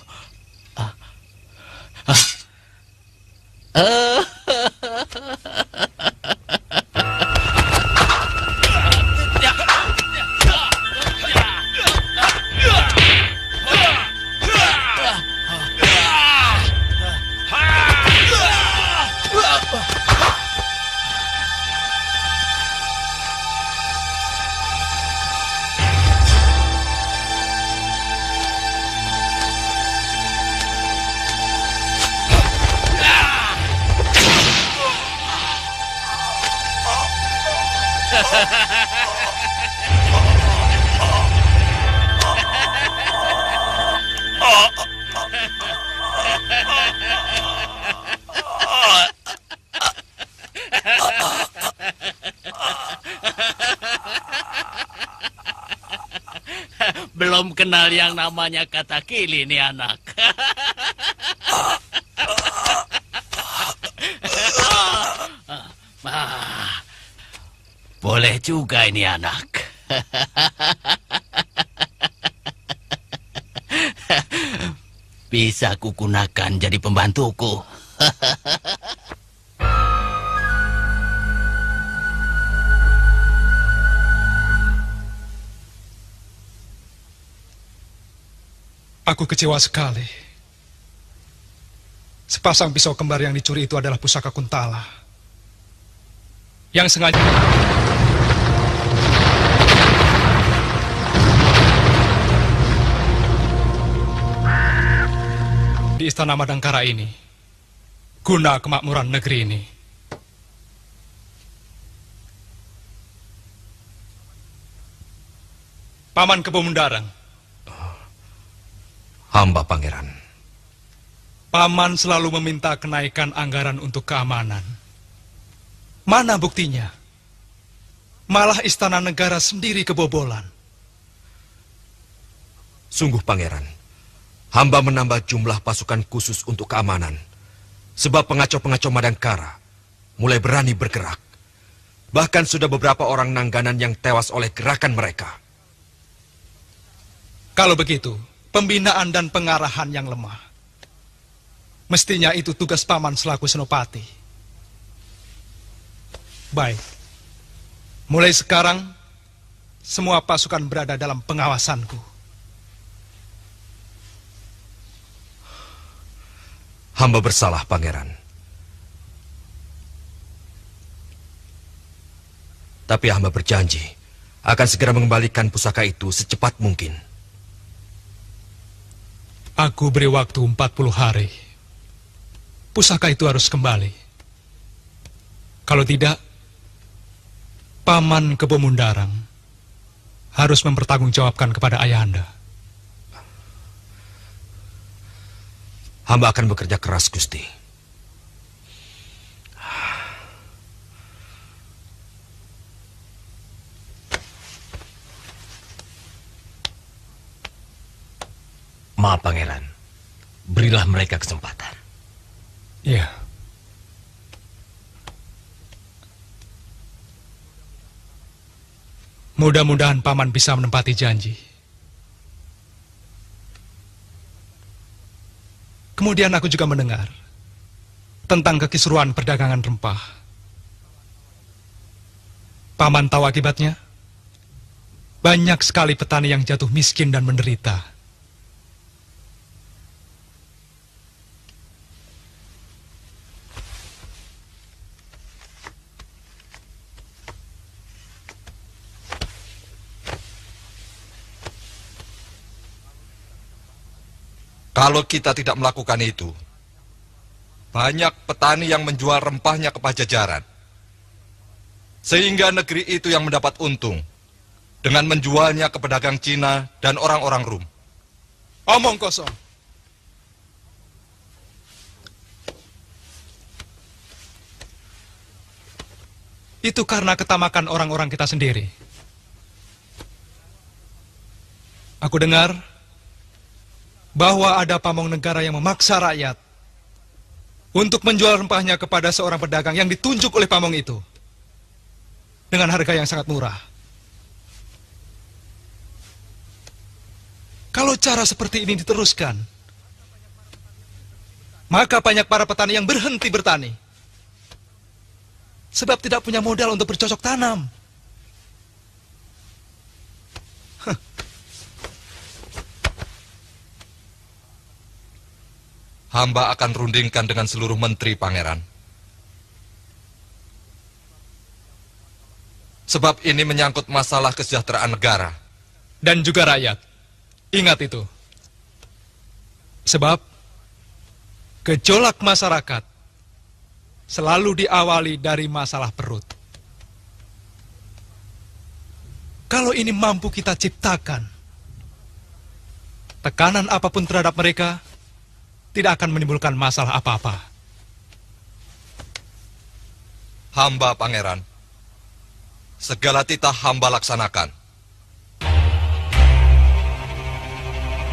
Belum kenal yang namanya Katakili nih anak. Boleh juga ini anak. Bisa kugunakan jadi pembantuku. Aku kecewa sekali. Sepasang pisau kembar yang dicuri itu adalah pusaka Kuntala. Yang sengaja... di Istana Madangkara ini, guna kemakmuran negeri ini. Paman Kebumendarang. Hamba pangeran. Paman selalu meminta kenaikan anggaran untuk keamanan. Mana buktinya? Malah istana negara sendiri kebobolan. Sungguh pangeran, hamba menambah jumlah pasukan khusus untuk keamanan. Sebab pengacau-pengacau Madangkara mulai berani bergerak. Bahkan sudah beberapa orang Nangganan yang tewas oleh gerakan mereka. Kalau begitu, pembinaan dan pengarahan yang lemah. Mestinya itu tugas paman selaku senopati. Baik. Mulai sekarang, semua pasukan berada dalam pengawasanku. Hamba bersalah, pangeran. Tapi hamba berjanji akan segera mengembalikan pusaka itu secepat mungkin. Aku beri waktu 40 hari. Pusaka itu harus kembali. Kalau tidak, Paman Kebo Mundarang harus mempertanggungjawabkan kepada Ayahanda. Hamba akan bekerja keras, Gusti. Maaf, pangeran. Berilah mereka kesempatan. Iya. Mudah-mudahan Paman bisa menempati janji. Kemudian aku juga mendengar tentang kekisruan perdagangan rempah. Paman tahu akibatnya? Banyak sekali petani yang jatuh miskin dan menderita. Kalau kita tidak melakukan itu, banyak petani yang menjual rempahnya ke Pajajaran. Sehingga negeri itu yang mendapat untung dengan menjualnya ke pedagang Cina dan orang-orang Rum. Omong kosong. Itu karena ketamakan orang-orang kita sendiri. Aku dengar bahwa ada pamong negara yang memaksa rakyat untuk menjual rempahnya kepada seorang pedagang yang ditunjuk oleh pamong itu dengan harga yang sangat murah. Kalau cara seperti ini diteruskan, maka banyak para petani yang berhenti bertani sebab tidak punya modal untuk bercocok tanam. Hamba akan rundingkan dengan seluruh menteri, pangeran. Sebab ini menyangkut masalah kesejahteraan negara. Dan juga rakyat. Ingat itu. Sebab gejolak masyarakat selalu diawali dari masalah perut. Kalau ini mampu kita ciptakan, tekanan apapun terhadap mereka tidak akan menimbulkan masalah apa-apa. Hamba, pangeran. Segala titah hamba laksanakan.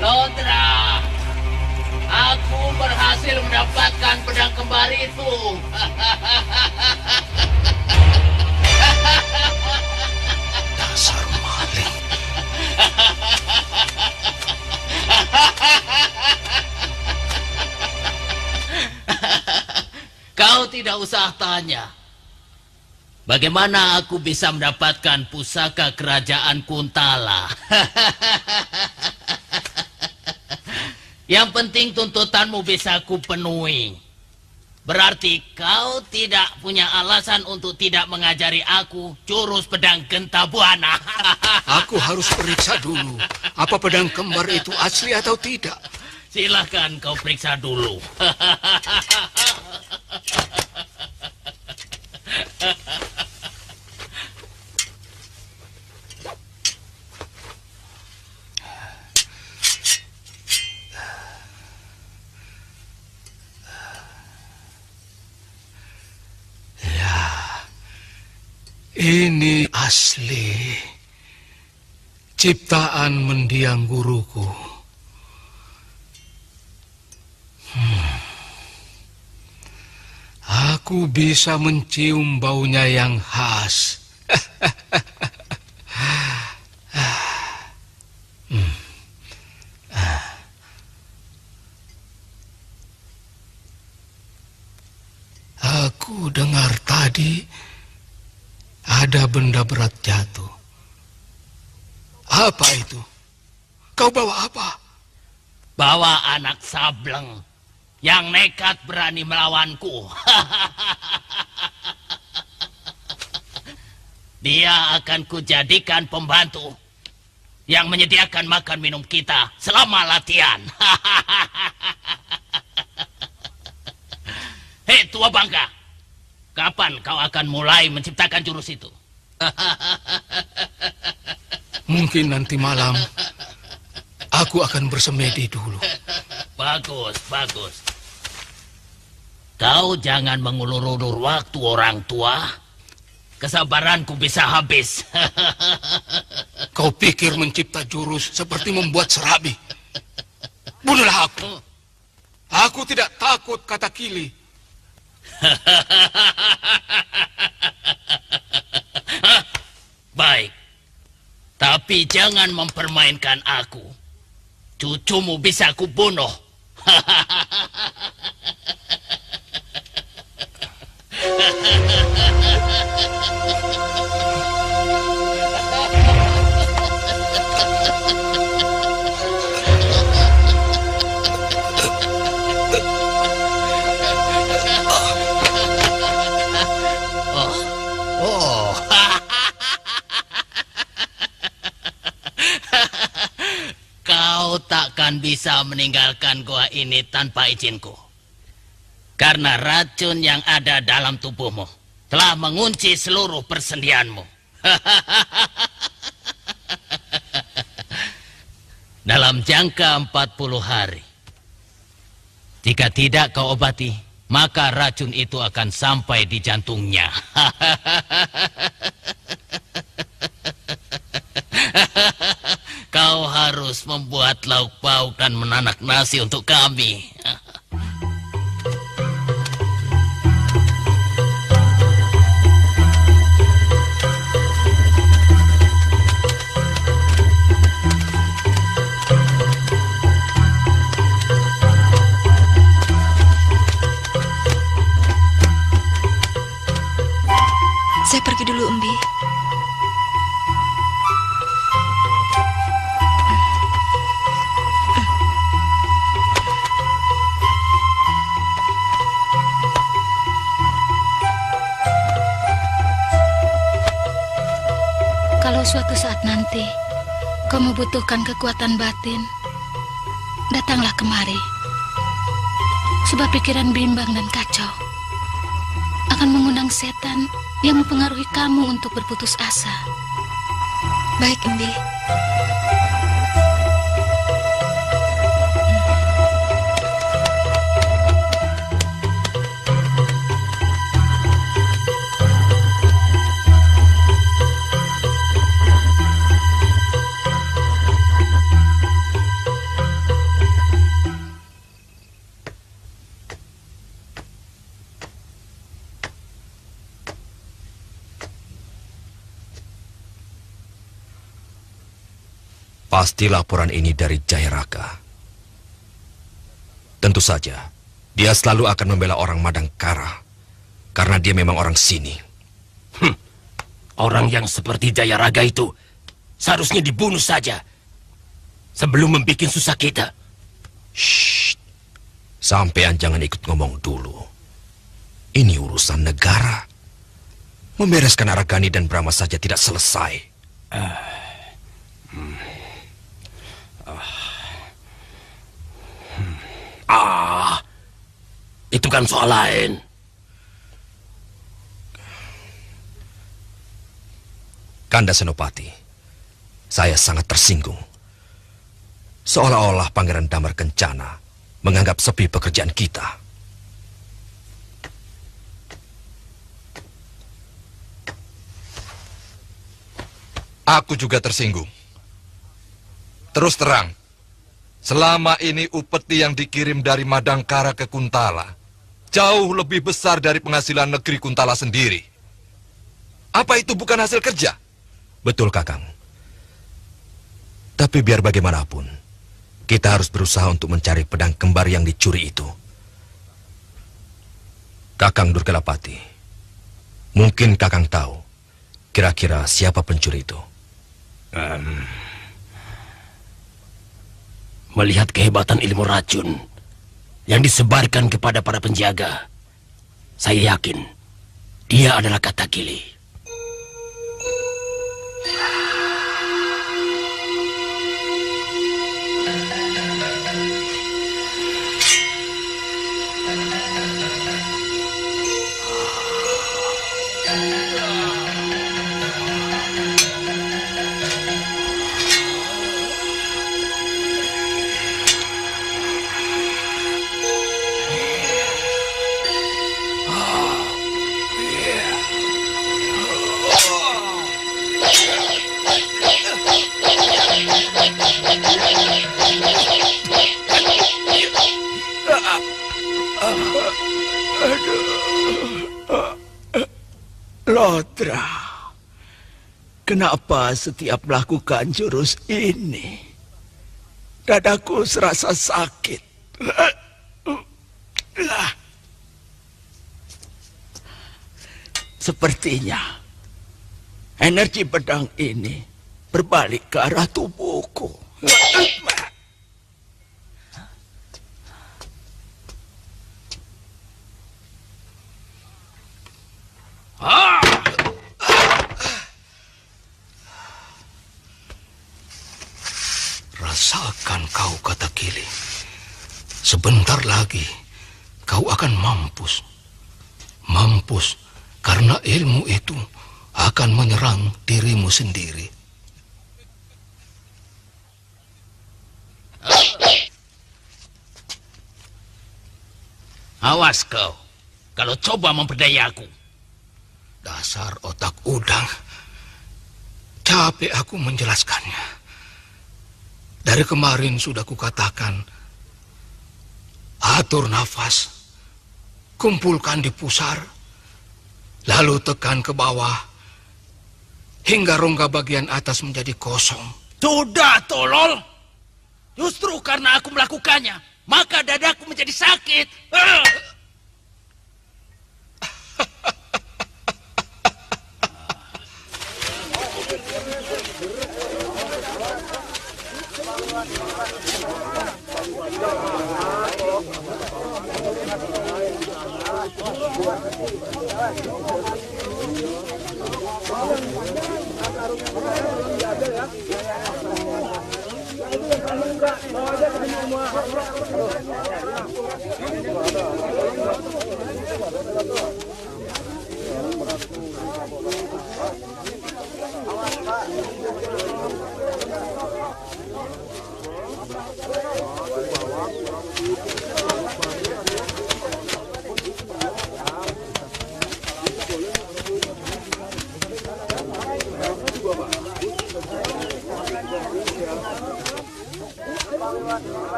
Lodra, aku berhasil mendapatkan pedang kembar itu. Dasar maling. Kau tidak usah tanya. Bagaimana aku bisa mendapatkan pusaka kerajaan Kuntala? Yang penting tuntutanmu bisa aku penuhi. Berarti kau tidak punya alasan untuk tidak mengajari aku jurus pedang genta buana. Aku harus periksa dulu, apa pedang kembar itu asli atau tidak. Silahkan kau periksa dulu. Ini asli ciptaan mendiang guruku. Aku bisa mencium baunya yang khas. Aku dengar tadi ada benda berat jatuh. Apa itu? Kau bawa apa? Bawa anak sableng yang nekat berani melawanku. Dia akan kujadikan pembantu yang menyediakan makan minum kita selama latihan. Hei tua bangka, kapan kau akan mulai menciptakan jurus itu? Mungkin nanti malam aku akan bersemedi dulu. Bagus, bagus. Kau jangan mengulur-ulur waktu orang tua. Kesabaranku bisa habis. Kau pikir mencipta jurus seperti membuat serabi? Bunuhlah aku. Aku tidak takut kata Kili. Baik. Tapi jangan mempermainkan aku. Cucumu bisa kubunuh. Kau takkan bisa meninggalkan gua ini tanpa izinku. Karena racun yang ada dalam tubuhmu telah mengunci seluruh persendianmu. Dalam jangka 40 hari. Jika tidak kau obati, maka racun itu akan sampai di jantungnya. Kau harus membuat lauk pauk dan menanak nasi untuk kami. Saya pergi dulu, Embi. Kalau suatu saat nanti kau membutuhkan kekuatan batin, datanglah kemari. Sebab pikiran bimbang dan kacau akan mengundang setan yang mempengaruhi kamu untuk berputus asa. Baik, Embi. Pasti laporan ini dari Jayaraka. Tentu saja, dia selalu akan membela orang Madangkara. Karena dia memang orang sini. Orang yang seperti Jayaraga itu seharusnya dibunuh saja sebelum membuat susah kita. Shh. Sampean jangan ikut ngomong dulu. Ini urusan negara. Membereskan Aragani dan Brahma saja tidak selesai. Itu kan soal lain. Kanda Senopati, saya sangat tersinggung. Seolah-olah Pangeran Damar Kencana menganggap sepi pekerjaan kita. Aku juga tersinggung. Terus terang, selama ini upeti yang dikirim dari Madangkara ke Kuntala jauh lebih besar dari penghasilan negeri Kuntala sendiri. Apa itu bukan hasil kerja? Betul, Kakang. Tapi biar bagaimanapun, kita harus berusaha untuk mencari pedang kembar yang dicuri itu. Kakang Durgalapati, mungkin Kakang tahu kira-kira siapa pencuri itu. Melihat kehebatan ilmu racun yang disebarkan kepada para penjaga, saya yakin dia adalah Katakili. Lodra, kenapa setiap melakukan jurus ini, dadaku serasa sakit. Sepertinya energi pedang ini berbalik ke arah tubuhku. Rasakan kau, Katakili. Sebentar lagi kau akan mampus. Mampus karena ilmu itu akan menyerang dirimu sendiri. Awas kau, kalau coba memperdaya aku. Dasar otak udang. Capek aku menjelaskannya. Dari kemarin sudah kukatakan, atur nafas, kumpulkan di pusar, lalu tekan ke bawah, hingga rongga bagian atas menjadi kosong. Sudah, tolol. Justru karena aku melakukannya, maka dadaku menjadi sakit.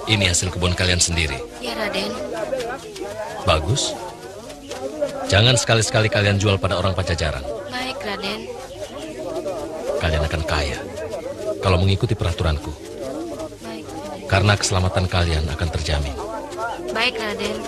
Ini hasil kebun kalian sendiri. Ya, Raden. Bagus. Jangan sekali-sekali kalian jual pada orang Pajajaran. Baik, Raden. Kalian akan kaya kalau mengikuti peraturanku. Baik. Karena keselamatan kalian akan terjamin. Baik, Raden.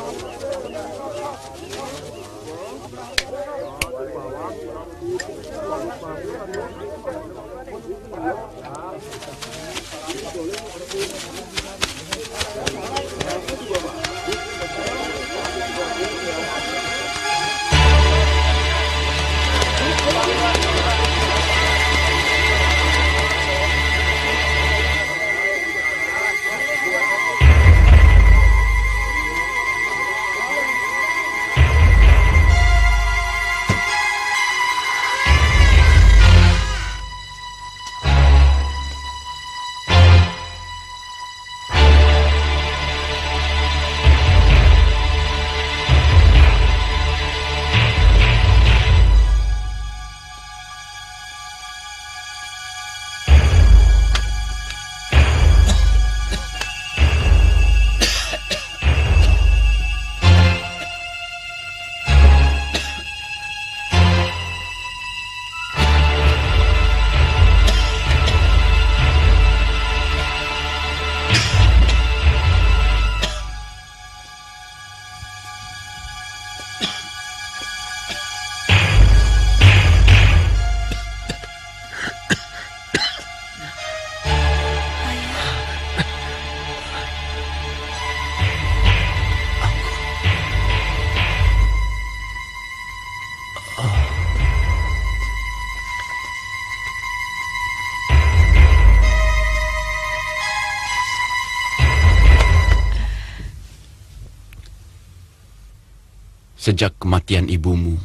Sejak kematian ibumu,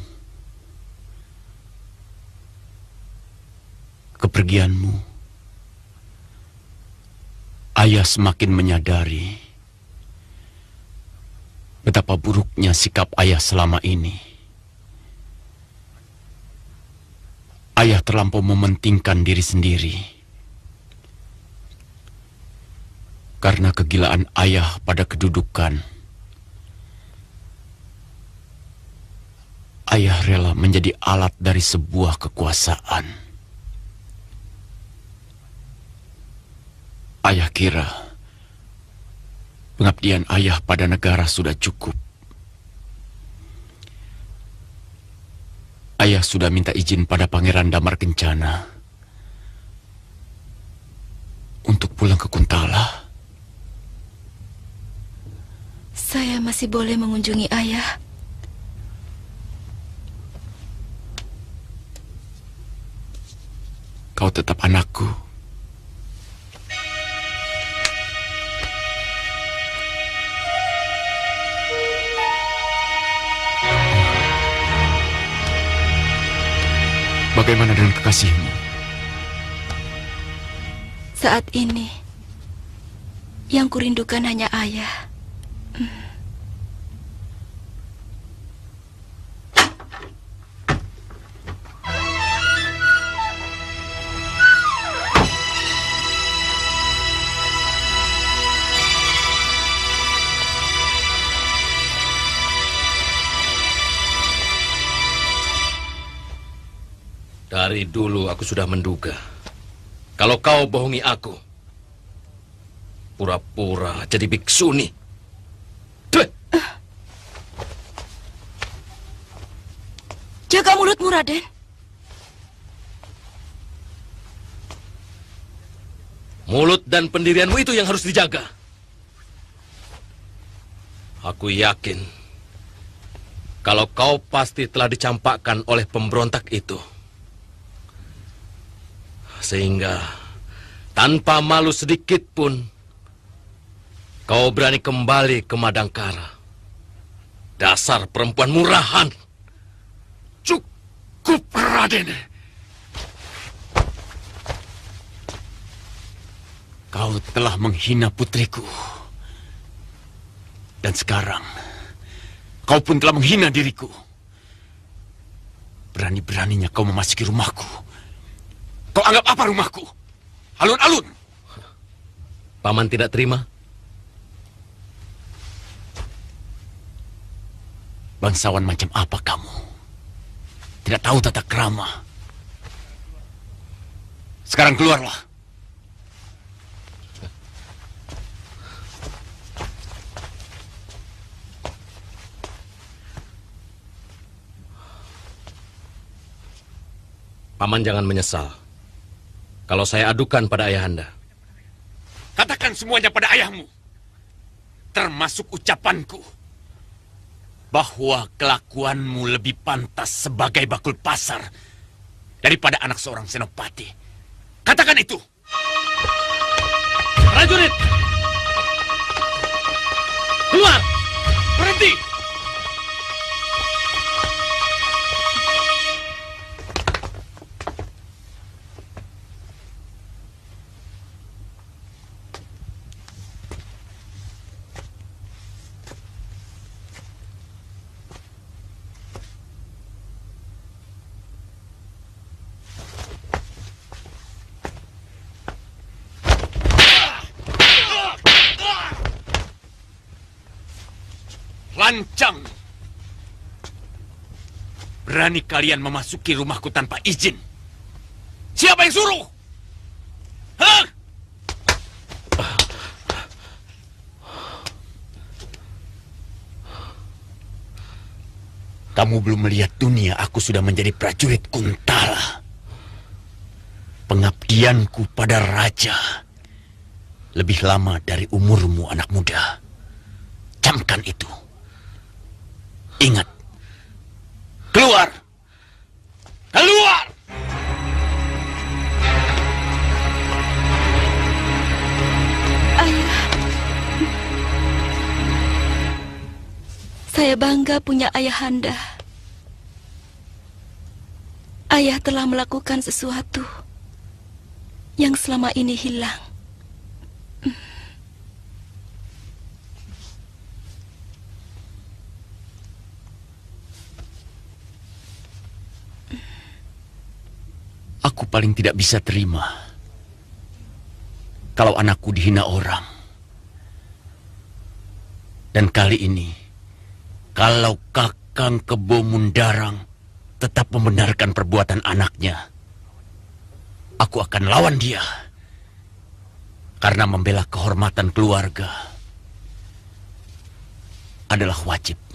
kepergianmu, ayah semakin menyadari betapa buruknya sikap ayah selama ini. Ayah terlampau mementingkan diri sendiri. Karena kegilaan ayah pada kedudukan, ayah rela menjadi alat dari sebuah kekuasaan. Ayah kira pengabdian ayah pada negara sudah cukup. Ayah sudah minta izin pada Pangeran Damar Kencana untuk pulang ke Kuntala. Saya masih boleh mengunjungi ayah. Kau tetap anakku. Bagaimana dengan kekasihmu? Saat ini, yang kurindukan hanya ayah. Dari dulu aku sudah menduga kalau kau bohongi aku, pura-pura jadi biksuni. Jaga mulutmu, Raden. Mulut dan pendirianmu itu yang harus dijaga. Aku yakin kalau kau pasti telah dicampakkan oleh pemberontak itu. Sehingga tanpa malu sedikit pun kau berani kembali ke Madangkara. Dasar perempuan murahan. Cukup, Raden. Kau telah menghina putriku. Dan sekarang kau pun telah menghina diriku. Berani-beraninya kau memasuki rumahku. Kau anggap apa rumahku? Alun-alun. Paman tidak terima? Bangsawan macam apa kamu? Tidak tahu tata krama. Sekarang keluarlah. Paman jangan menyesal kalau saya adukan pada ayahanda. Katakan semuanya pada ayahmu. Termasuk ucapanku. Bahwa kelakuanmu lebih pantas sebagai bakul pasar daripada anak seorang senopati. Katakan itu. Prajurit! Keluar! Berhenti! Lancang! Berani kalian memasuki rumahku tanpa izin? Siapa yang suruh? Hah? Kamu belum melihat dunia, aku sudah menjadi prajurit Kuntala. Pengabdianku pada raja lebih lama dari umurmu, anak muda. Camkan itu. Ingat. Keluar! Keluar! Ayah. Saya bangga punya ayahanda. Ayah telah melakukan sesuatu yang selama ini hilang. Aku paling tidak bisa terima kalau anakku dihina orang. Dan kali ini, kalau Kakang Kebo Mundarang tetap membenarkan perbuatan anaknya, aku akan lawan dia. Karena membela kehormatan keluarga adalah wajib.